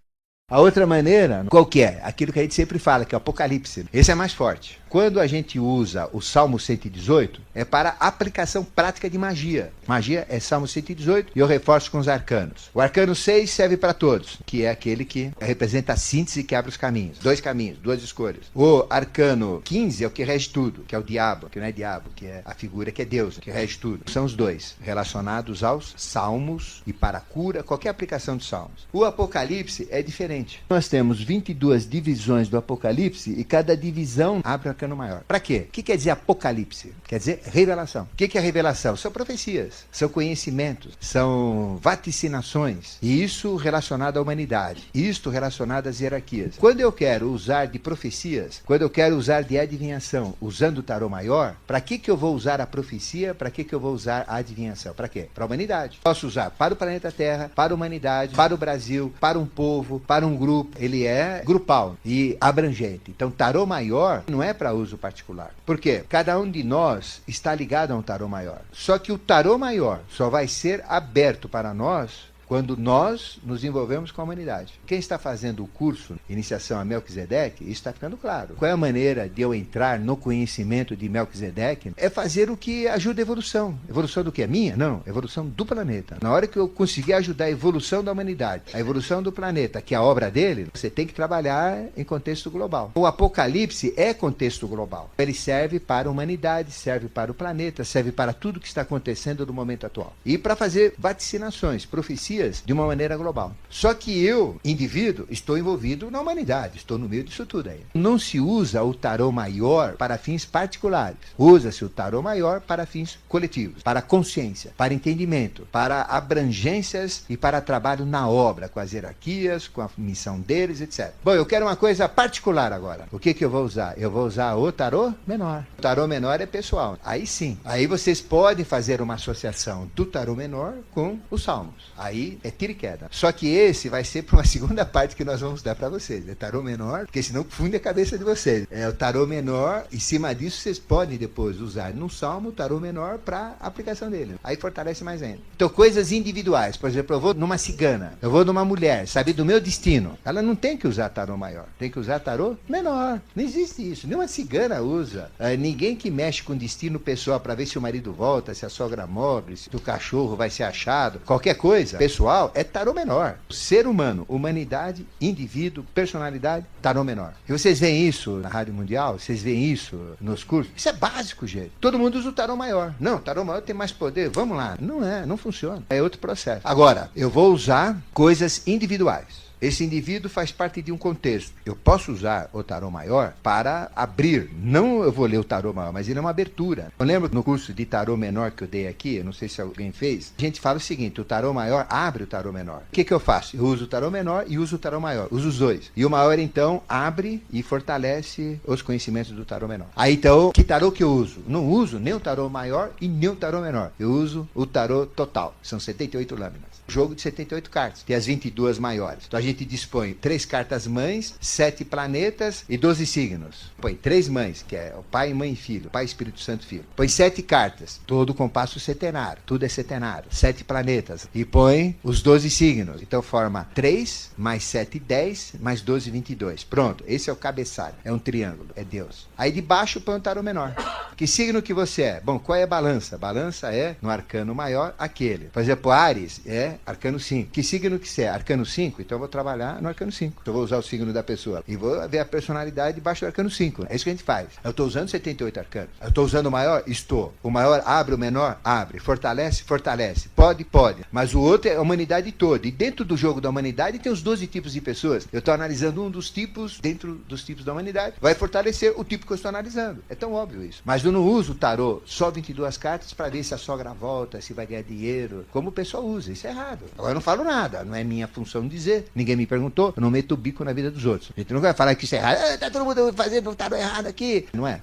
A outra maneira, qual que é? Aquilo que a gente sempre fala, que é o Apocalipse. Esse é mais forte. Quando a gente usa o Salmo 118, é para aplicação prática de magia. Magia é Salmo 118 e eu reforço com os arcanos. O arcano 6 serve para todos, que é aquele que representa a síntese que abre os caminhos. Dois caminhos, duas escolhas. O arcano 15 é o que rege tudo, que é o diabo, que não é diabo, que é a figura que é Deus, que rege tudo. São os dois, relacionados aos salmos e para a cura, qualquer aplicação dos salmos. O Apocalipse é diferente. Nós temos 22 divisões do Apocalipse e cada divisão abre um arcano maior. Para quê? O que quer dizer Apocalipse? Quer dizer revelação. O que é revelação? São profecias, são conhecimentos, são vaticinações. E isso relacionado à humanidade. Isto relacionado às hierarquias. Quando eu quero usar de profecias, quando eu quero usar de adivinhação, usando o tarô maior, para que eu vou usar a profecia? Para que eu vou usar a adivinhação? Para quê? Para a humanidade. Posso usar para o planeta Terra, para a humanidade, para o Brasil, para um povo, para um grupo. Ele é grupal e abrangente. Então, tarô maior não é para uso particular. Por quê? Cada um de nós está ligado a um tarô maior. Só que o tarô maior só vai ser aberto para nós quando nós nos envolvemos com a humanidade. Quem está fazendo o curso Iniciação a Melquisedeque, isso está ficando claro. Qual é a maneira de eu entrar no conhecimento de Melquisedeque? É fazer o que ajuda a evolução. Evolução do que? É minha? Não. Evolução do planeta. Na hora que eu conseguir ajudar a evolução da humanidade, a evolução do planeta, que é a obra dele, você tem que trabalhar em contexto global. O Apocalipse é contexto global. Ele serve para a humanidade, serve para o planeta, serve para tudo que está acontecendo no momento atual. E para fazer vaticinações, profecias de uma maneira global. Só que eu, indivíduo, estou envolvido na humanidade, estou no meio disso tudo aí. Não se usa o tarô maior para fins particulares. Usa-se o tarô maior para fins coletivos, para consciência, para entendimento, para abrangências e para trabalho na obra, com as hierarquias, com a missão deles, etc. Bom, eu quero uma coisa particular agora. O que eu vou usar? Eu vou usar o tarô menor. O tarô menor é pessoal. Aí sim. Aí vocês podem fazer uma associação do tarô menor com os salmos. Aí é tiro e queda. Só que esse vai ser para uma segunda parte que nós vamos dar para vocês. É tarô menor, porque senão funde a cabeça de vocês. É o tarô menor, em cima disso vocês podem depois usar no salmo o tarô menor para aplicação dele. Aí fortalece mais ainda. Então, coisas individuais. Por exemplo, eu vou numa cigana, eu vou numa mulher, sabe do meu destino. Ela não tem que usar tarô maior, tem que usar tarô menor. Não existe isso. Nenhuma cigana usa. Ninguém que mexe com destino pessoal para ver se o marido volta, se a sogra morre, se o cachorro vai ser achado, qualquer coisa pessoal, é tarô menor. Ser humano, humanidade, indivíduo, personalidade, tarô menor. E vocês veem isso na Rádio Mundial? Vocês veem isso nos cursos? Isso é básico, gente. Todo mundo usa o tarô maior. Não, o tarô maior tem mais poder. Vamos lá. Não é, não funciona. É outro processo. Agora, eu vou usar coisas individuais. Esse indivíduo faz parte de um contexto. Eu posso usar o tarô maior para abrir. Não eu vou ler o tarô maior, mas ele é uma abertura. Eu lembro no curso de tarô menor que eu dei aqui, eu não sei se alguém fez, a gente fala o seguinte, o tarô maior abre o tarô menor. O que eu faço? Eu uso o tarô menor e uso o tarô maior. Uso os dois. E o maior, então, abre e fortalece os conhecimentos do tarô menor. Aí, então, que tarô que eu uso? Não uso nem o tarô maior e nem o tarô menor. Eu uso o tarô total. São 78 lâminas. Jogo de 78 cartas. Tem as 22 maiores. Então a gente dispõe 3 cartas mães, 7 planetas e 12 signos. Põe 3 mães, que é o pai, mãe e filho. Pai, Espírito Santo, filho. Põe 7 cartas. Todo o compasso setenário. Tudo é setenário. 7 planetas. E põe os 12 signos. Então forma 3 mais 7, 10 mais 12, 22. Pronto. Esse é o cabeçalho. É um triângulo. É Deus. Aí debaixo põe o tarô menor. Que signo que você é? Bom, qual é a balança? Balança é, no arcano maior, aquele. Por exemplo, Áries é arcano 5. Que signo que você é? Arcano 5? Então eu vou trabalhar no arcano 5. Eu vou usar o signo da pessoa. E vou ver a personalidade debaixo do arcano 5. É isso que a gente faz. Eu estou usando 78 arcanos. Eu estou usando o maior? Estou. O maior abre o menor? Abre. Fortalece? Fortalece. Pode? Pode. Mas o outro é a humanidade toda. E dentro do jogo da humanidade tem os 12 tipos de pessoas. Eu estou analisando um dos tipos, dentro dos tipos da humanidade. Vai fortalecer o tipo que eu estou analisando. É tão óbvio isso. Mas eu não uso o tarô só 22 cartas para ver se a sogra volta, se vai ganhar dinheiro. Como o pessoal usa. Isso é errado. Agora eu não falo nada, não é minha função dizer. Ninguém me perguntou, eu não meto o bico na vida dos outros. A gente não vai falar que isso é errado. Tá todo mundo fazendo tarô errado aqui. Não é?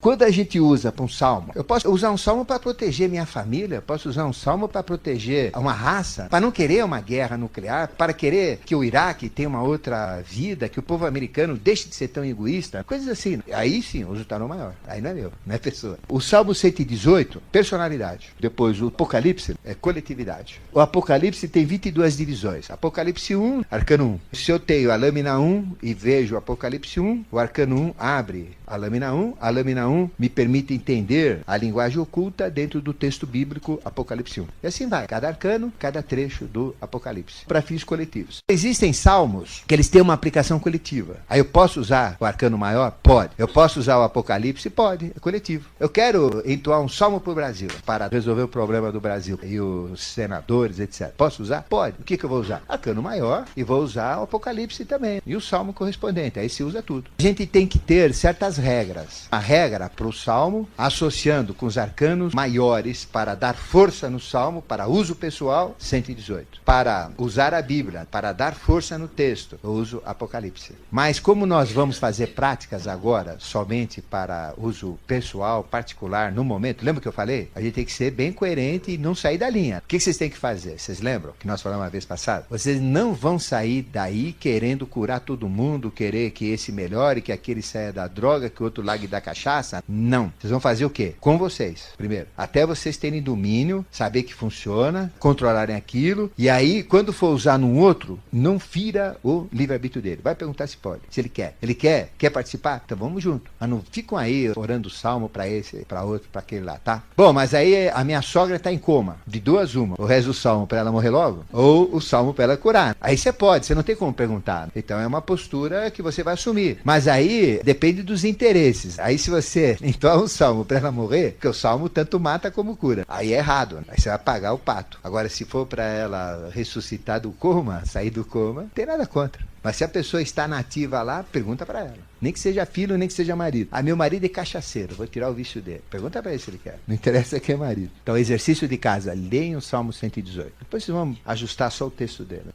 Quando a gente usa para um salmo, eu posso usar um salmo para proteger minha família, posso usar um salmo para proteger uma raça, para não querer uma guerra nuclear, para querer que o Iraque tenha uma outra vida, que o povo americano deixe de ser tão egoísta, coisas assim. Aí sim, eu uso o tarô maior. Aí não é meu, não é pessoa. O Salmo 118, personalidade. Depois o Apocalipse é coletividade. O Apocalipse tem 22 divisões. Apocalipse 1, arcano 1. Se eu tenho a lâmina 1 e vejo o Apocalipse 1, o arcano 1 abre a lâmina 1 me permite entender a linguagem oculta dentro do texto bíblico Apocalipse 1. E assim vai, cada arcano, cada trecho do Apocalipse, para fins coletivos. Existem salmos que eles têm uma aplicação coletiva. Aí eu posso usar o arcano maior? Pode. Eu posso usar o Apocalipse? Pode, é coletivo. Eu quero entoar um salmo para o Brasil, para resolver o problema do Brasil e os senadores, etc. Posso usar? Pode. O que eu vou usar? Arcano maior e vou usar o Apocalipse também. E o salmo correspondente, aí se usa tudo. A gente tem que ter certas regras. A regra para o salmo, associando com os arcanos maiores para dar força no salmo, para uso pessoal, 118. Para usar a Bíblia, para dar força no texto, eu uso Apocalipse. Mas como nós vamos fazer práticas agora, somente para uso pessoal, particular, no momento, lembra que eu falei? A gente tem que ser bem coerente e não sair da linha. O que vocês têm que fazer? Vocês lembram que nós falamos uma vez passada? Vocês não vão sair daí querendo curar todo mundo, querer que esse melhore, que aquele saia da droga, que o outro largue da cachaça, passar. Não. Vocês vão fazer o quê? Com vocês, primeiro. Até vocês terem domínio, saber que funciona, controlarem aquilo, e aí, quando for usar num outro, não fira o livre-arbítrio dele. Vai perguntar se pode, se ele quer. Ele quer participar? Então vamos junto. Mas não ficam aí orando o salmo para esse, para outro, para aquele lá, tá? Bom, mas aí a minha sogra tá em coma. De duas uma. Ou reza o salmo para ela morrer logo, ou o salmo para ela curar. Aí você pode, você não tem como perguntar. Então é uma postura que você vai assumir. Mas aí depende dos interesses. Aí se você entoa um salmo para ela morrer, porque o salmo tanto mata como cura. Aí é errado. Aí você vai pagar o pato. Agora, se for para ela ressuscitar do coma, sair do coma, não tem nada contra. Mas se a pessoa está nativa lá, pergunta para ela. Nem que seja filho, nem que seja marido. Ah, meu marido é cachaceiro, vou tirar o vício dele. Pergunta para ele se ele quer. Não interessa que é marido. Então, exercício de casa, leiam o Salmo 118. Depois vocês vão ajustar só o texto dele.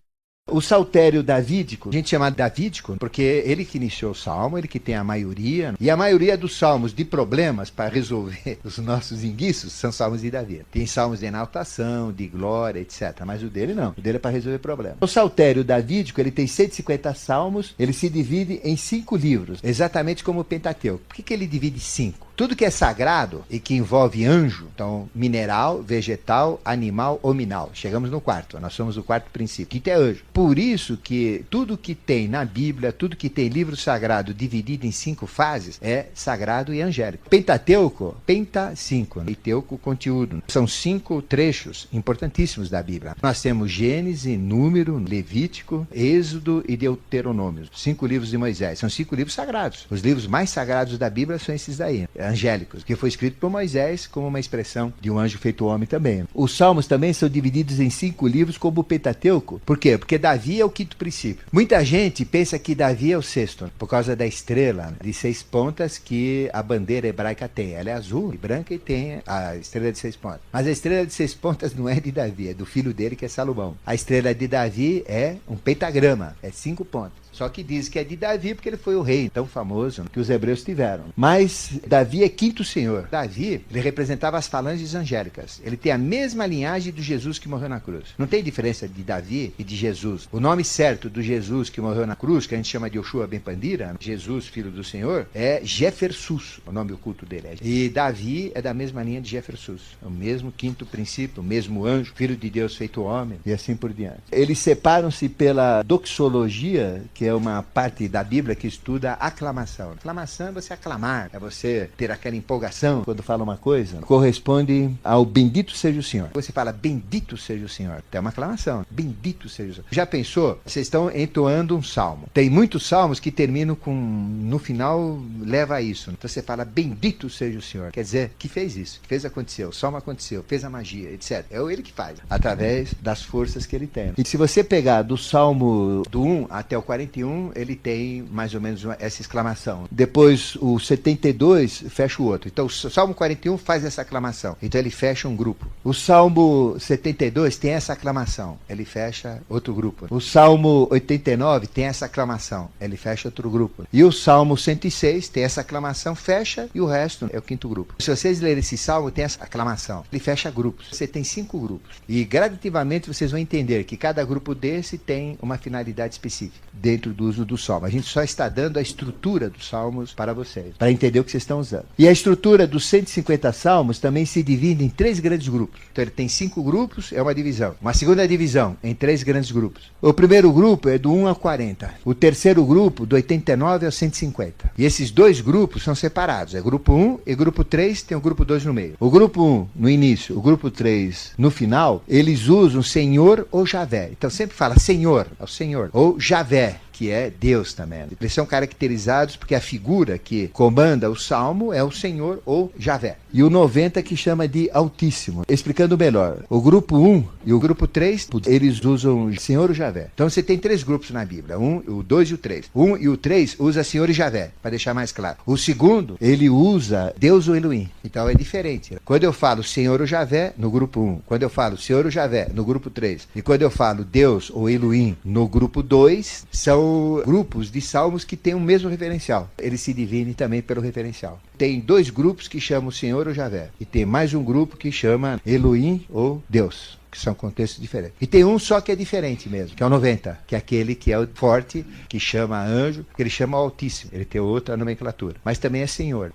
O saltério davídico, a gente chama davídico porque ele que iniciou o salmo, ele que tem a maioria. E a maioria dos salmos de problemas para resolver os nossos enguiços são salmos de Davi. Tem salmos de exaltação, de glória, etc. Mas o dele não. O dele é para resolver problemas. O saltério davídico, ele tem 150 salmos, ele se divide em 5 livros, exatamente como o Pentateuco. Por que ele divide em 5? Tudo que é sagrado e que envolve anjo, então mineral, vegetal, animal, hominal. Chegamos no quarto, nós somos o quarto princípio. Quinto é anjo. Por isso que tudo que tem na Bíblia, tudo que tem livro sagrado dividido em 5 fases, é sagrado e angélico. Pentateuco, penta 5, e teuco, conteúdo. São 5 trechos importantíssimos da Bíblia. Nós temos Gênesis, Número, Levítico, Êxodo e Deuteronômio. 5 livros de Moisés. São 5 livros sagrados. Os livros mais sagrados da Bíblia são esses daí, angélicos, que foi escrito por Moisés como uma expressão de um anjo feito homem também. Os salmos também são divididos em 5 livros como o Pentateuco. Por quê? Porque Davi é o 5º princípio. Muita gente pensa que Davi é o 6º, por causa da estrela de 6 pontas que a bandeira hebraica tem. Ela é azul e branca e tem a estrela de 6 pontas. Mas a estrela de 6 pontas não é de Davi, é do filho dele, que é Salomão. A estrela de Davi é um pentagrama, é 5 pontas. Só que diz que é de Davi porque ele foi o rei tão famoso que os hebreus tiveram. Mas Davi é 5º senhor. Davi, ele representava as falanges angélicas. Ele tem a mesma linhagem do Jesus que morreu na cruz. Não tem diferença de Davi e de Jesus. O nome certo do Jesus que morreu na cruz, que a gente chama de Yoshua ben Pandira, Jesus, filho do Senhor, é Jeffersus, o nome oculto dele. E Davi é da mesma linha de Jeffersus. O mesmo 5º princípio, o mesmo anjo, filho de Deus feito homem, e assim por diante. Eles separam-se pela doxologia, que é uma parte da Bíblia que estuda aclamação. Aclamação é você aclamar, é você ter aquela empolgação quando fala uma coisa. Corresponde ao bendito seja o Senhor. Você fala bendito seja o Senhor. É uma aclamação. Bendito seja o Senhor. Já pensou? Vocês estão entoando um salmo. Tem muitos salmos que terminam com, no final, leva a isso. Então você fala bendito seja o Senhor. Quer dizer, que fez isso, que fez aconteceu, o salmo aconteceu, fez a magia, etc. É ele que faz, através das forças que ele tem. E se você pegar do salmo do 1 até o 41, ele tem mais ou menos essa exclamação. Depois o 72 fecha o outro. Então o Salmo 41 faz essa aclamação. Então ele fecha um grupo. O Salmo 72 tem essa aclamação. Ele fecha outro grupo. O Salmo 89 tem essa aclamação. Ele fecha outro grupo. E o Salmo 106 tem essa aclamação, fecha, e o resto é o 5º grupo. Se vocês lerem esse salmo, tem essa aclamação. Ele fecha grupos. Você tem 5 grupos. E gradativamente vocês vão entender que cada grupo desse tem uma finalidade específica dentro do uso do salmo. A gente só está dando a estrutura dos salmos para vocês, para entender o que vocês estão usando. E a estrutura dos 150 salmos também se divide em 3 grandes grupos. Então ele tem 5 grupos, é uma divisão. Uma segunda divisão, em 3 grandes grupos. O primeiro grupo é do 1 ao 40. O terceiro grupo, do 89 ao 150. E esses 2 grupos são separados. É grupo 1 e grupo 3, tem o grupo 2 no meio. O grupo 1 no início, o grupo 3 no final, eles usam Senhor ou Javé. Então sempre fala Senhor, é o Senhor, ou Javé, que é Deus também. Eles são caracterizados porque a figura que comanda o salmo é o Senhor ou Javé. E o 90 que chama de Altíssimo. Explicando melhor, o grupo 1 e o grupo 3, eles usam Senhor ou Javé. Então você tem 3 grupos na Bíblia, o 2 e o 3. O 1 e o 3 usa Senhor e Javé, para deixar mais claro. O segundo, ele usa Deus ou Elohim. Então é diferente. Quando eu falo Senhor ou Javé, no grupo 1. Quando eu falo Senhor ou Javé, no grupo 3. E quando eu falo Deus ou Elohim, no grupo 2, são grupos de salmos que têm o mesmo referencial. Eles se dividem também pelo referencial. Tem 2 grupos que chamam Senhor ou Javé. E tem mais um grupo que chama Elohim ou Deus. que são contextos diferentes. E tem um só que é diferente mesmo, que é o 90, que é aquele que é o forte, que chama anjo, que ele chama o Altíssimo. Ele tem outra nomenclatura. Mas também é Senhor,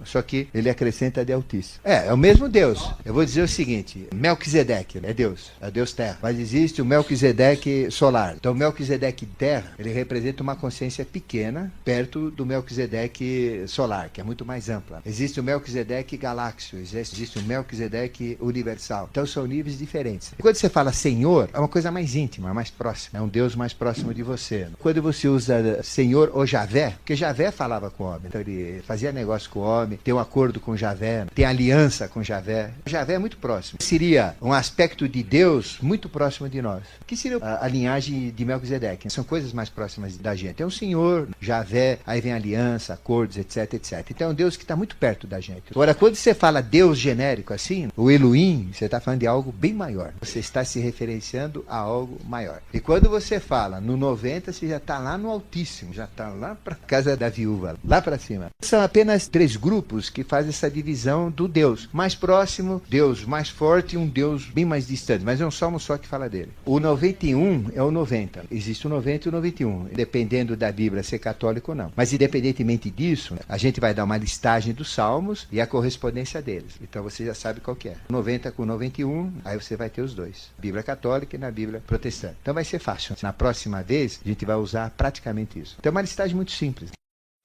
só que ele acrescenta de Altíssimo. É o mesmo Deus. Eu vou dizer o seguinte, Melquisedeque é Deus terra. Mas existe o Melquisedeque solar. Então o Melquisedeque terra, ele representa uma consciência pequena, perto do Melquisedeque solar, que é muito mais ampla. Existe o Melquisedeque galáxio, existe o Melquisedeque universal. Então são níveis diferentes. E quando você fala Senhor, é uma coisa mais íntima, mais próxima. É um Deus mais próximo de você. Quando você usa Senhor ou Javé, porque Javé falava com o homem, então ele fazia negócio com o homem, tem um acordo com Javé, tem aliança com Javé. Javé é muito próximo. Seria um aspecto de Deus muito próximo de nós. Que seria a linhagem de Melquisedeque. São coisas mais próximas da gente. É um Senhor, Javé, aí vem aliança, acordos, etc, etc. Então é um Deus que está muito perto da gente. Agora, quando você fala Deus genérico assim, o Elohim, você está falando de algo bem maior. Você está se referenciando a algo maior. E quando você fala no 90, você já está lá no Altíssimo, já está lá para casa da viúva, lá para cima. São apenas 3 grupos que fazem essa divisão do Deus mais próximo, Deus mais forte e um Deus bem mais distante. Mas é um salmo só que fala dele. O 91 é o 90. Existe o 90 e o 91, dependendo da Bíblia ser católico ou não. Mas independentemente disso, a gente vai dar uma listagem dos salmos e a correspondência deles. Então você já sabe qual que é. 90 com 91, aí você vai ter os dois. Bíblia católica e na Bíblia protestante. Então vai ser fácil. Na próxima vez, a gente vai usar praticamente isso. Então é uma listagem muito simples.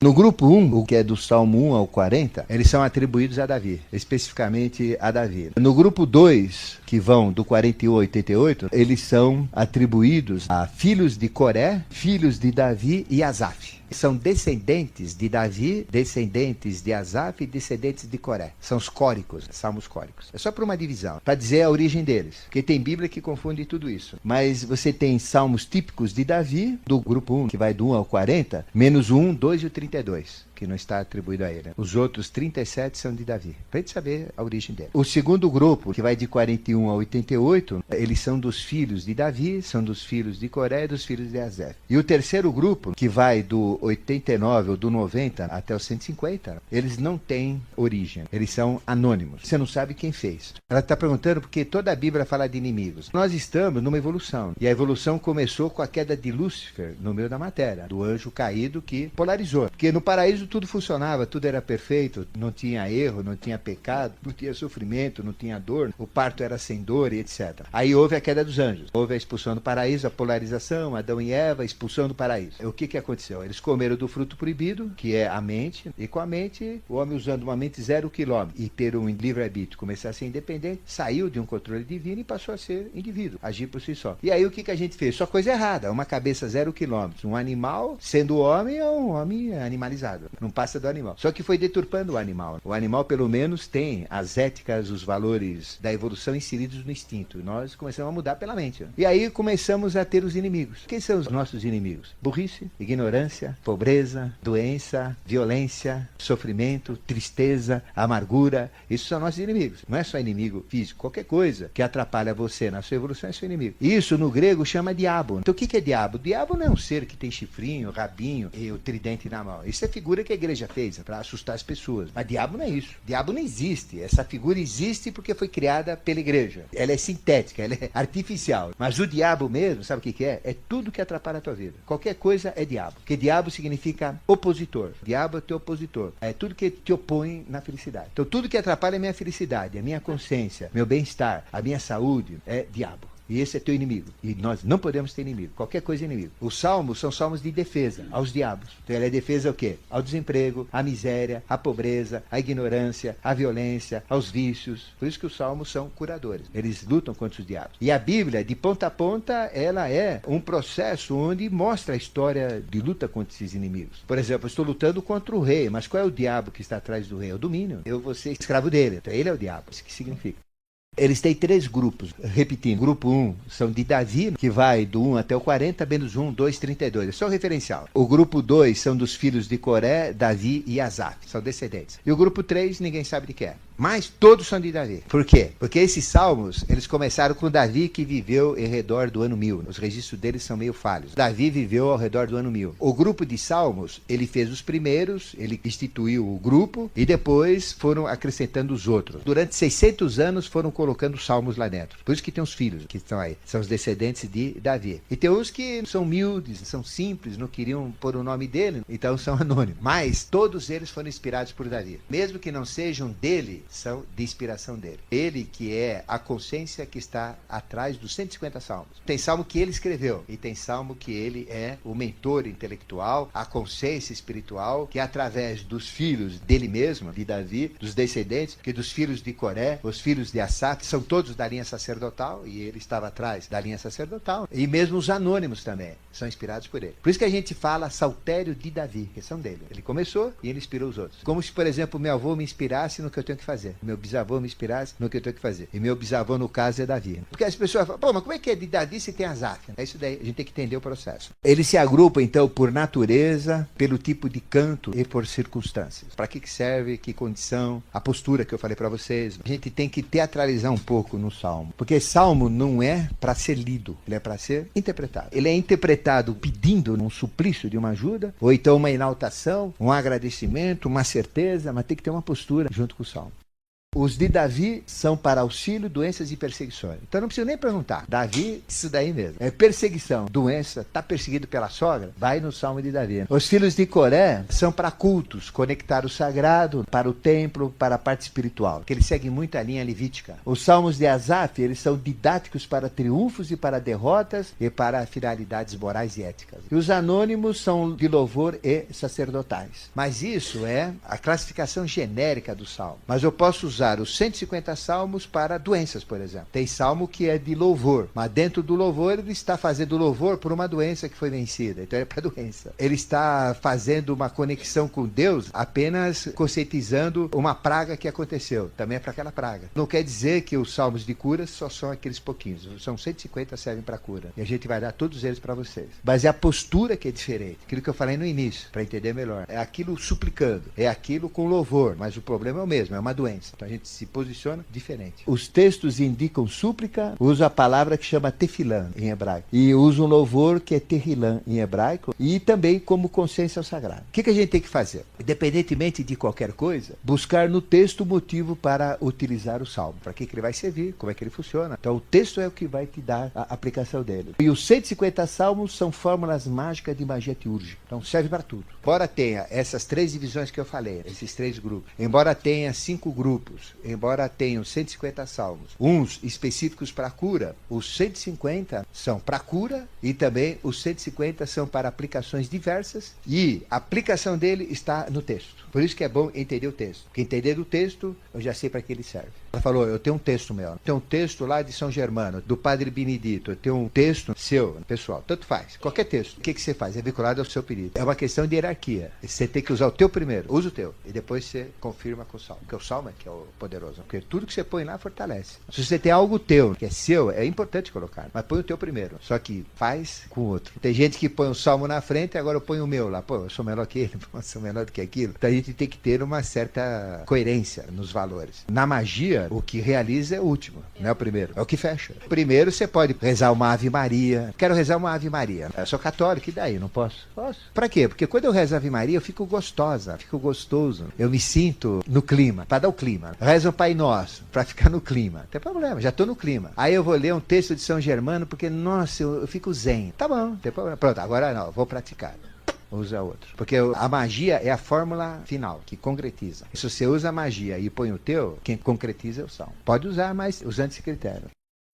No grupo 1, o que é do Salmo 1 ao 40, eles são atribuídos a Davi, especificamente a Davi. No grupo 2, que vão do 41 ao 88, eles são atribuídos a filhos de Coré, filhos de Davi e Asaf. São descendentes de Davi, descendentes de Asaf e descendentes de Coré. São os córicos, salmos córicos. É só para uma divisão, para dizer a origem deles. Porque tem Bíblia que confunde tudo isso. Mas você tem salmos típicos de Davi, do grupo 1, que vai do 1 ao 40, menos o 1, 2 e o 32. Que não está atribuído a ele. Os outros 37 são de Davi, para a gente saber a origem dele. O segundo grupo, que vai de 41 a 88, eles são dos filhos de Davi, são dos filhos de Coré e dos filhos de Asaf. E o terceiro grupo, que vai do 89 ou do 90 até o 150, eles não têm origem, eles são anônimos. Você não sabe quem fez. Ela está perguntando porque toda a Bíblia fala de inimigos. Nós estamos numa evolução, e a evolução começou com a queda de Lúcifer no meio da matéria, do anjo caído que polarizou. Porque no paraíso tudo funcionava, tudo era perfeito, não tinha erro, não tinha pecado, não tinha sofrimento, não tinha dor, o parto era sem dor e etc. Aí houve a queda dos anjos, houve a expulsão do paraíso, a polarização, Adão e Eva, a expulsão do paraíso. O que aconteceu? Eles comeram do fruto proibido, que é a mente, e com a mente, o homem usando uma mente 0 quilômetro e ter um livre-arbítrio, começar a ser independente, saiu de um controle divino e passou a ser indivíduo, agir por si só. E aí o que a gente fez? Só coisa errada, uma cabeça 0 quilômetro, um animal, sendo homem, é um homem animalizado. Não passa do animal. Só que foi deturpando o animal. O animal, pelo menos, tem as éticas, os valores da evolução inseridos no instinto. Nós começamos a mudar pela mente. E aí começamos a ter os inimigos. Quem são os nossos inimigos? Burrice, ignorância, pobreza, doença, violência, sofrimento, tristeza, amargura. Isso são nossos inimigos. Não é só inimigo físico. Qualquer coisa que atrapalha você na sua evolução é seu inimigo. Isso no grego chama diabo. Então o que é diabo? Diabo não é um ser que tem chifrinho, rabinho e o tridente na mão. Isso é figura que a igreja fez para assustar as pessoas. Mas diabo não é isso. Diabo não existe. Essa figura existe porque foi criada pela igreja. Ela é sintética, ela é artificial. Mas o diabo mesmo, sabe o que é? É tudo que atrapalha a tua vida. Qualquer coisa é diabo. Porque diabo significa opositor. Diabo é teu opositor. É tudo que te opõe na felicidade. Então tudo que atrapalha a minha felicidade, a minha consciência, meu bem-estar, a minha saúde, é diabo. E esse é teu inimigo. E nós não podemos ter inimigo. Qualquer coisa é inimigo. Os salmos são salmos de defesa aos diabos. Então ele é defesa ao quê? Ao desemprego, à miséria, à pobreza, à ignorância, à violência, aos vícios. Por isso que os salmos são curadores. Eles lutam contra os diabos. E a Bíblia, de ponta a ponta, ela é um processo onde mostra a história de luta contra esses inimigos. Por exemplo, eu estou lutando contra o rei, mas qual é o diabo que está atrás do rei? É o domínio. Eu vou ser escravo dele. Então ele é o diabo. Isso que significa. Eles têm 3 grupos, repetindo. Grupo 1 são de Davi, que vai do 1 até o 40, menos 1, 2, 32. É só o referencial. O grupo 2 são dos filhos de Coré, Davi e Asaf. São descendentes. E o grupo 3, ninguém sabe de quem é. Mas todos são de Davi. Por quê? Porque esses salmos, eles começaram com Davi, que viveu em redor do ano 1000. Os registros deles são meio falhos. Davi viveu ao redor do ano 1000. O grupo de salmos, ele fez os primeiros, ele instituiu o grupo e depois foram acrescentando os outros. Durante 600 anos foram colocando salmos lá dentro. Por isso que tem os filhos que estão aí. São os descendentes de Davi. E tem uns que são humildes, são simples, não queriam pôr o nome dele, então são anônimos. Mas todos eles foram inspirados por Davi. Mesmo que não sejam dele, são de inspiração dele. Ele que é a consciência que está atrás dos 150 salmos. Tem salmo que ele escreveu e tem salmo que ele é o mentor intelectual, a consciência espiritual, que através dos filhos dele mesmo, de Davi, dos descendentes, que dos filhos de Coré, os filhos de Asaf, são todos da linha sacerdotal e ele estava atrás da linha sacerdotal. E mesmo os anônimos também são inspirados por ele. Por isso que a gente fala saltério de Davi, que são dele. Ele começou e ele inspirou os outros. Como se, por exemplo, meu avô me inspirasse no que eu tenho que fazer. Meu bisavô me inspirasse no que eu tenho que fazer. E meu bisavô, no caso, é Davi. Porque as pessoas falam, pô, mas como é que é de Davi se tem Asaf? É isso daí, a gente tem que entender o processo. Ele se agrupa, então, por natureza, pelo tipo de canto e por circunstâncias. Para que serve, que condição, a postura que eu falei para vocês. A gente tem que teatralizar um pouco no salmo. Porque salmo não é para ser lido, ele é para ser interpretado. Ele é interpretado pedindo um suplício de uma ajuda, ou então uma enaltação, um agradecimento, uma certeza, mas tem que ter uma postura junto com o salmo. Os de Davi são para auxílio, doenças e perseguições. Então não preciso nem perguntar. Davi, isso daí mesmo. É perseguição, doença, está perseguido pela sogra? Vai no Salmo de Davi. Os filhos de Coré são para cultos, conectar o sagrado para o templo, para a parte espiritual, que eles seguem muito a linha levítica. Os salmos de Asaf, eles são didáticos para triunfos e para derrotas e para finalidades morais e éticas. E os anônimos são de louvor e sacerdotais. Mas isso é a classificação genérica do salmo. Mas eu posso usar os 150 salmos para doenças, por exemplo. Tem salmo que é de louvor, mas dentro do louvor ele está fazendo louvor por uma doença que foi vencida, então é para doença. Ele está fazendo uma conexão com Deus apenas conscientizando uma praga que aconteceu, também é para aquela praga. Não quer dizer que os salmos de cura só são aqueles pouquinhos, são 150 servem para cura, e a gente vai dar todos eles para vocês. Mas é a postura que é diferente, aquilo que eu falei no início, para entender melhor. É aquilo suplicando, é aquilo com louvor, mas o problema é o mesmo, é uma doença. Então a gente se posiciona diferente. Os textos indicam súplica, usa a palavra que chama tefilã em hebraico. E usa um louvor que é terrilã em hebraico. E também como consciência ao sagrado. O que a gente tem que fazer? Independentemente de qualquer coisa, buscar no texto o motivo para utilizar o salmo. Para que ele vai servir, como é que ele funciona. Então o texto é o que vai te dar a aplicação dele. E os 150 salmos são fórmulas mágicas de magia teúrgica. Então serve para tudo. Embora tenha essas 3 divisões que eu falei, esses 3 grupos, embora tenha 5 grupos, embora tenham 150 salmos, uns específicos para cura, os 150 são para cura e também os 150 são para aplicações diversas e a aplicação dele está no texto. Por isso que é bom entender o texto. Porque entender o texto, eu já sei para que ele serve. Ela falou, eu tenho um texto meu, tem um texto lá de São Germano, do Padre Benedito, eu tenho um texto seu, pessoal, tanto faz, qualquer texto. O que você faz? É vinculado ao seu pedido. É uma questão de hierarquia. Você tem que usar o teu primeiro, usa o teu, e depois você confirma com o salmo. Porque o salmo é que é o poderoso, porque tudo que você põe lá fortalece. Se você tem algo teu, que é seu, é importante colocar, mas põe o teu primeiro, só que faz com o outro. Tem gente que põe o salmo na frente e agora eu ponho o meu lá, pô, eu sou melhor que ele, eu sou melhor do que aquilo. Então a gente tem que ter uma certa coerência nos valores. Na magia, o que realiza é o último, não é o primeiro, é o que fecha. Primeiro você pode rezar uma Ave Maria. Quero rezar uma Ave Maria. Eu sou católico, e daí? Não posso? Posso. Pra quê? Porque quando eu rezo a Ave Maria, eu fico gostosa, fico gostoso. Eu me sinto no clima, para dar o clima. Reza o Pai Nosso, para ficar no clima. Não tem problema, já estou no clima. Aí eu vou ler um texto de São Germano, porque, nossa, eu fico zen. Tá bom, não tem problema. Pronto, agora não, eu vou praticar. Usa outro. Porque a magia é a fórmula final, que concretiza. Se você usa a magia e põe o teu, quem concretiza é o salmo. Pode usar, mas usando esse critério.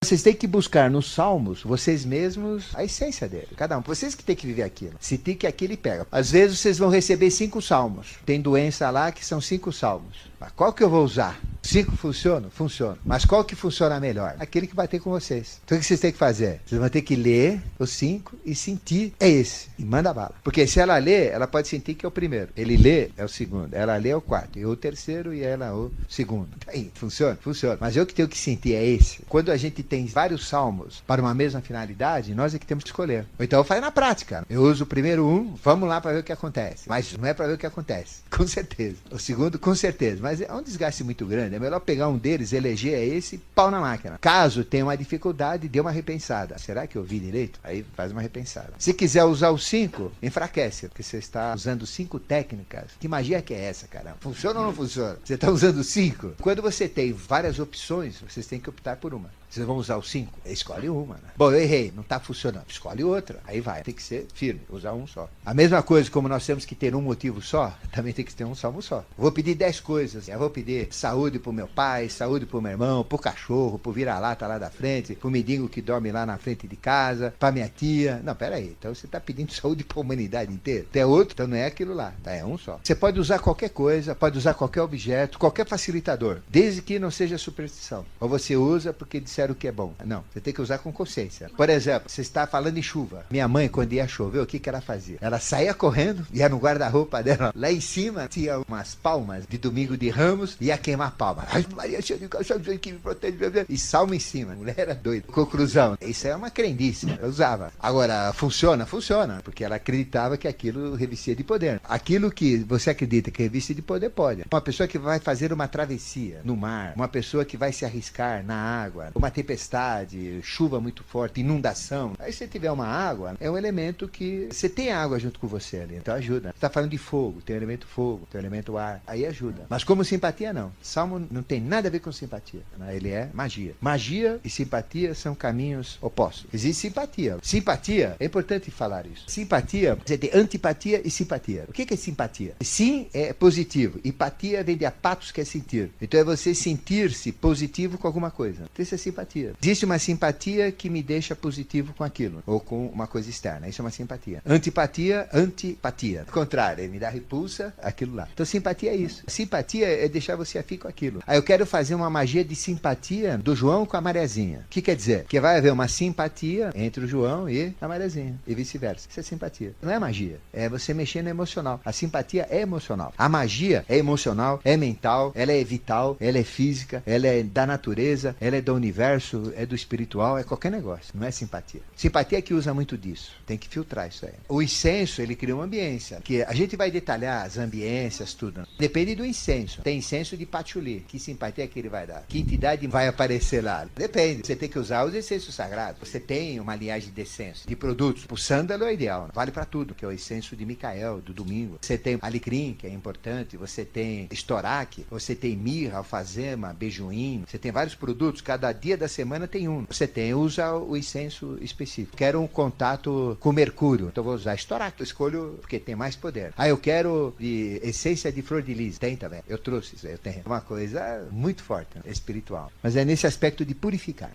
Vocês têm que buscar nos salmos, vocês mesmos, a essência dele. Cada um. Vocês que têm que viver aquilo. Se tem que aquilo pega. Às vezes vocês vão receber 5 salmos. Tem doença lá que são 5 salmos. Mas qual que eu vou usar? 5 funcionam? Funcionam. Mas qual que funciona melhor? Aquele que vai ter com vocês. Então o que vocês têm que fazer? Vocês vão ter que ler os 5 e sentir. É esse. E manda bala. Porque se ela lê, ela pode sentir que é o primeiro. Ele lê, é o segundo. Ela lê é o quarto. Eu o terceiro e ela o segundo. Aí, funciona? Funciona. Mas eu que tenho que sentir é esse. Quando a gente tem vários salmos para uma mesma finalidade, nós é que temos que escolher. Ou então eu faço na prática. Eu uso o primeiro vamos lá para ver o que acontece. Mas não é para ver o que acontece. Com certeza. O segundo, com certeza. Mas é um desgaste muito grande. É melhor pegar um deles, eleger esse, pau na máquina. Caso tenha uma dificuldade, dê uma repensada. Será que eu vi direito? Aí faz uma repensada. Se quiser usar os 5, enfraquece, porque você está usando 5 técnicas. Que magia que é essa, caramba? Funciona ou não funciona? Você está usando 5? Quando você tem várias opções, vocês têm que optar por uma. Vocês vão usar os 5? Escolhe uma, né? Bom, eu errei, não está funcionando. Escolhe outra. Aí vai. Tem que ser firme, usar um só. A mesma coisa, como nós temos que ter um motivo só, também tem que ter um salmo só. Vou pedir 10 coisas. Eu vou pedir saúde pro meu pai, saúde pro meu irmão, pro cachorro, pro vira-lata lá da frente, pro mendigo que dorme lá na frente de casa, pra minha tia. Não, peraí. Então você está pedindo saúde pra humanidade inteira. Tem outro, então não é aquilo lá. Tá? É um só. Você pode usar qualquer coisa, pode usar qualquer objeto, qualquer facilitador, desde que não seja superstição. Ou você usa porque disseram que é bom. Não, você tem que usar com consciência. Por exemplo, você está falando em chuva. Minha mãe, quando ia chover, o que ela fazia? Ela saía correndo, ia no guarda-roupa dela. Lá em cima tinha umas palmas de domingo de Ramos, ia queimar palma. Ai, Maria, que me protege. E salmo em cima. A mulher era doida. Conclusão, isso é uma crendice. Ela usava. Agora, funciona? Funciona. Porque ela acreditava que aquilo revestia de poder. Aquilo que você acredita que reveste de poder, pode. Uma pessoa que vai fazer uma travessia no mar, uma pessoa que vai se arriscar na água, uma tempestade, chuva muito forte, inundação. Aí se tiver uma água, é um elemento que você tem água junto com você ali, então ajuda. Você está falando de fogo, tem o elemento fogo, tem o elemento ar, aí ajuda. Mas como simpatia, não. Salmo não tem nada a ver com simpatia, né? Ele é magia. Magia e simpatia são caminhos opostos. Existe simpatia. Simpatia, é importante falar isso. Simpatia, você tem antipatia e simpatia. O que é simpatia? Sim é positivo. Empatia vem de apatos, que é sentir. Então é você sentir-se positivo com alguma coisa. Então isso é simpatia. Existe uma simpatia que me deixa positivo com aquilo, ou com uma coisa externa. Isso é uma simpatia. Antipatia, antipatia. Ao contrário, me dá repulsa, aquilo lá. Então simpatia é isso. Simpatia é deixar você afim com aquilo. Aí eu quero fazer uma magia de simpatia do João com a Mariazinha. O que quer dizer? Que vai haver uma simpatia entre o João e a Mariazinha, e vice-versa. Isso é simpatia. Não é magia. É você mexer no emocional. A simpatia é emocional. A magia é emocional, é mental, ela é vital, ela é física, ela é da natureza, ela é do universo, é do espiritual, é qualquer negócio. Não é simpatia. Simpatia é que usa muito disso. Tem que filtrar isso aí. O incenso, ele cria uma ambiência. Que a gente vai detalhar as ambiências, tudo. Depende do incenso. Tem incenso de patchouli. Que simpatia que ele vai dar? Que entidade vai aparecer lá? Depende. Você tem que usar os incensos sagrados. Você tem uma linhagem de incenso, de produtos. O sândalo é ideal. Vale para tudo, que é o incenso de Micael, do domingo. Você tem alecrim, que é importante. Você tem estoraque. Você tem mirra, alfazema, beijoim. Você tem vários produtos. Cada dia da semana tem um. Você usa o incenso específico. Quero um contato com Mercúrio, então vou usar estoraque. Eu escolho porque tem mais poder. Ah, eu quero de essência de flor de lis. Tem também. Eu trouxe isso aí, eu tenho. Uma coisa muito forte, né? Espiritual. Mas é nesse aspecto de purificar.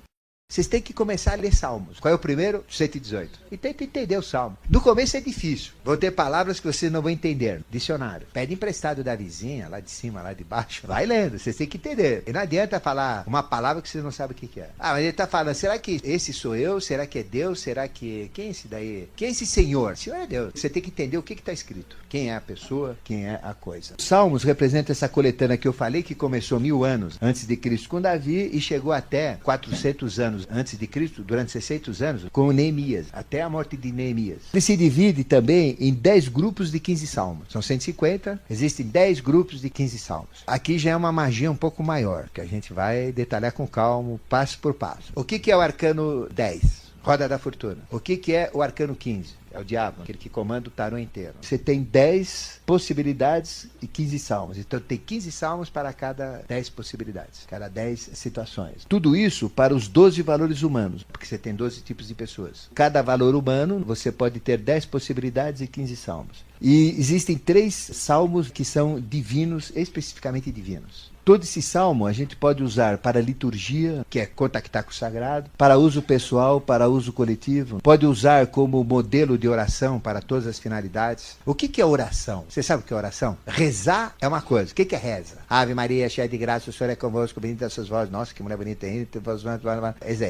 Vocês têm que começar a ler salmos. Qual é o primeiro? 118. E tenta entender o salmo. No começo é difícil. Vão ter palavras que vocês não vão entender. Dicionário. Pede emprestado da vizinha, lá de cima, lá de baixo. Vai lendo. Vocês têm que entender. E não adianta falar uma palavra que vocês não sabem o que é. Ah, mas ele está falando, será que esse sou eu? Será que é Deus? Será que... Quem é esse daí? Quem é esse Senhor? O Senhor é Deus. Você tem que entender o que está escrito. Quem é a pessoa? Quem é a coisa? Os salmos representam essa coletânea que eu falei, que começou 1000 anos antes de Cristo com Davi e chegou até 400 anos antes de Cristo, durante 600 anos, com Neemias, até a morte de Neemias. Ele se divide também em 10 grupos de 15 salmos. São 150, existem 10 grupos de 15 salmos. Aqui já é uma magia um pouco maior, que a gente vai detalhar com calma, passo por passo. O que é o arcano 10? Roda da fortuna. O que é o arcano 15? É o diabo, aquele que comanda o tarô inteiro. Você tem 10 possibilidades e 15 salmos. Então tem 15 salmos para cada 10 possibilidades, cada 10 situações. Tudo isso para os 12 valores humanos, porque você tem 12 tipos de pessoas. Cada valor humano, você pode ter 10 possibilidades e 15 salmos. E existem 3 salmos que são divinos, especificamente divinos. Todo esse salmo a gente pode usar para liturgia, que é contactar com o sagrado, para uso pessoal, para uso coletivo. Pode usar como modelo de oração para todas as finalidades. O que é oração? Você sabe o que é oração? Rezar é uma coisa. O que é reza? Ave Maria, cheia de graça, o Senhor é convosco, bendita sois vós. Nossa, que mulher bonita ainda.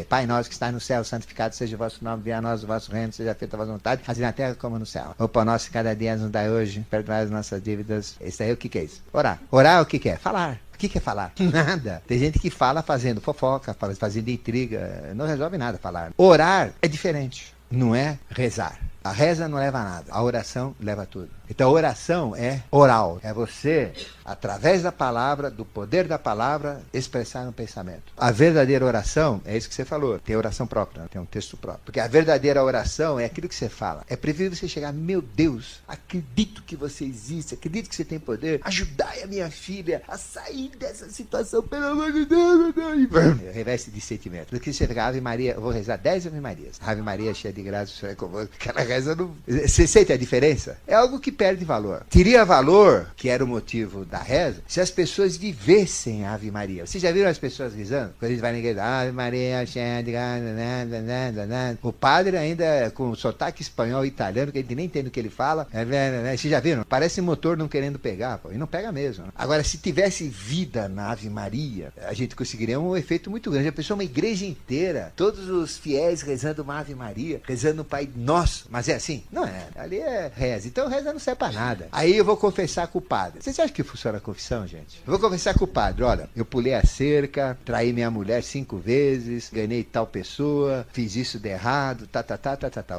Pai nosso que está no céu, santificado seja o vosso nome, venha a nós o vosso reino, seja feita a vossa vontade, assim na terra como no céu. O pão nosso cada dia nos dai hoje, perdoai as nossas dívidas. Isso aí, o que é isso? Orar. Orar o que é? Falar. O que é falar? Nada. Tem gente que fala fazendo fofoca, fazendo intriga. Não resolve nada falar. Orar é diferente. Não é rezar. A reza não leva a nada. A oração leva a tudo. Então, oração é oral. É você, através da palavra, do poder da palavra, expressar um pensamento. A verdadeira oração é isso que você falou. Tem oração própria, tem um texto próprio. Porque a verdadeira oração é aquilo que você fala. É preferível você chegar, meu Deus, acredito que você existe, acredito que você tem poder, ajudai a minha filha a sair dessa situação, pelo amor de Deus, reveste de sentimento. Do que você fica, Ave Maria, eu vou rezar 10 Ave Marias. Ave Maria, cheia de graça, o Senhor é convosco. Aquela reza não... Você sente a diferença? É algo que perde valor. Teria valor, que era o motivo da reza, se as pessoas vivessem a Ave Maria. Vocês já viram as pessoas rezando? Quando a gente vai na igreja, Ave Maria, cheia de graça, o padre ainda com sotaque espanhol e italiano, que a gente nem entende o que ele fala. Vocês já viram? Parece motor não querendo pegar, pô, e não pega mesmo. Agora, se tivesse vida na Ave Maria, a gente conseguiria um efeito muito grande. A pessoa, uma igreja inteira, todos os fiéis rezando uma Ave Maria, rezando o Pai Nosso. Mas é assim? Não é. Ali é reza. Então reza não serve pra nada. Aí eu vou confessar com o padre. Vocês acham que funciona a confissão, gente? Eu vou confessar com o padre. Olha, eu pulei a cerca, traí minha mulher 5 vezes, ganhei tal pessoa, fiz isso de errado, tá.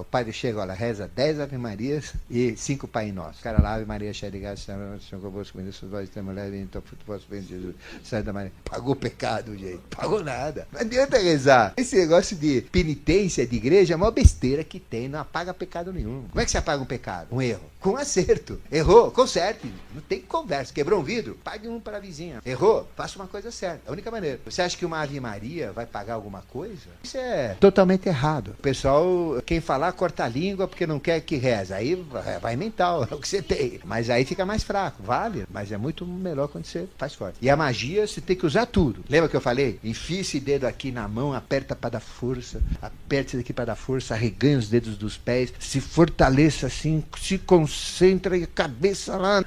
O padre chega, olha, reza 10 Ave Marias e 5 Pai Nosso. Cara lá, Ave Maria, cheia de graça, Senhor convosco, bendito vós, tem mulher, então fruto vosso bem, Jesus, Santa Maria. Pagou o pecado, gente. Pagou nada. Não adianta rezar. Esse negócio de penitência de igreja é uma besteira que tem, não apaga pecado nenhum. Como é que você apaga um pecado? Um erro. Com acerto. Errou, conserte. Não tem conversa. Quebrou um vidro? Pague um para a vizinha. Errou? Faça uma coisa certa. É a única maneira. Você acha que uma Ave Maria vai pagar alguma coisa? Isso é totalmente errado. O pessoal, quem falar, corta a língua porque não quer que reza. Aí vai mental, é o que você tem. Mas aí fica mais fraco. Vale, mas é muito melhor quando você faz forte. E a magia, você tem que usar tudo. Lembra que eu falei? Enfia esse dedo aqui na mão, aperta para dar força, aperta esse daqui para dar força, arreganha os dedos dos pés, se fortaleça assim, se concentra e a cabeça lá.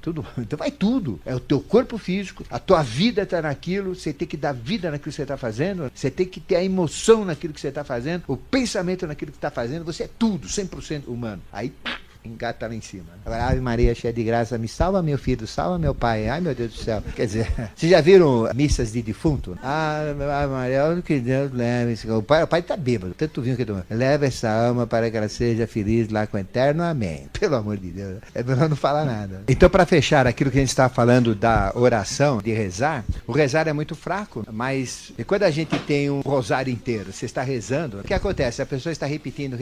Tudo. Então vai tudo. É o teu corpo físico, a tua vida está naquilo, você tem que dar vida naquilo que você está fazendo, você tem que ter a emoção naquilo que você está fazendo, o pensamento naquilo que está fazendo, você é tudo, 100% humano. Aí engata lá em cima. Agora, Ave Maria, cheia de graça, me salva meu filho, salva meu pai. Ai, meu Deus do céu. Quer dizer, vocês já viram missas de defunto? Ave Maria, onde que Deus leve. O pai tá bêbado, tanto vinho que tomou. Leva essa alma para que ela seja feliz lá com o eterno. Amém. Pelo amor de Deus. É melhor não falar nada. Então, para fechar aquilo que a gente está falando da oração, de rezar, o rezar é muito fraco, mas quando a gente tem um rosário inteiro, você está rezando, o que acontece? A pessoa está repetindo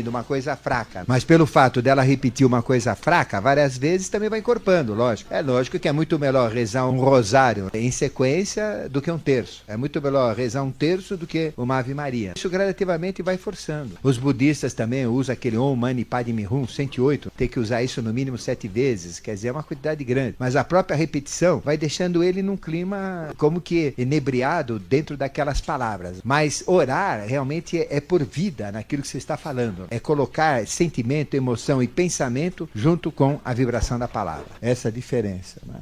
uma coisa fraca, mas pelo fato dela repetir uma coisa fraca várias vezes, também vai encorpando, lógico. É lógico que é muito melhor rezar um rosário em sequência do que um terço. É muito melhor rezar um terço do que uma Ave Maria. Isso gradativamente vai forçando. Os budistas também usam aquele Om Mani Padme Hum 108. Tem que usar isso no mínimo 7 vezes, quer dizer, é uma quantidade grande. Mas a própria repetição vai deixando ele num clima como que inebriado dentro daquelas palavras. Mas orar realmente é por vida naquilo que você está falando. É colocar sentimento, emoção e pensamento junto com a vibração da palavra. Essa é a diferença, né?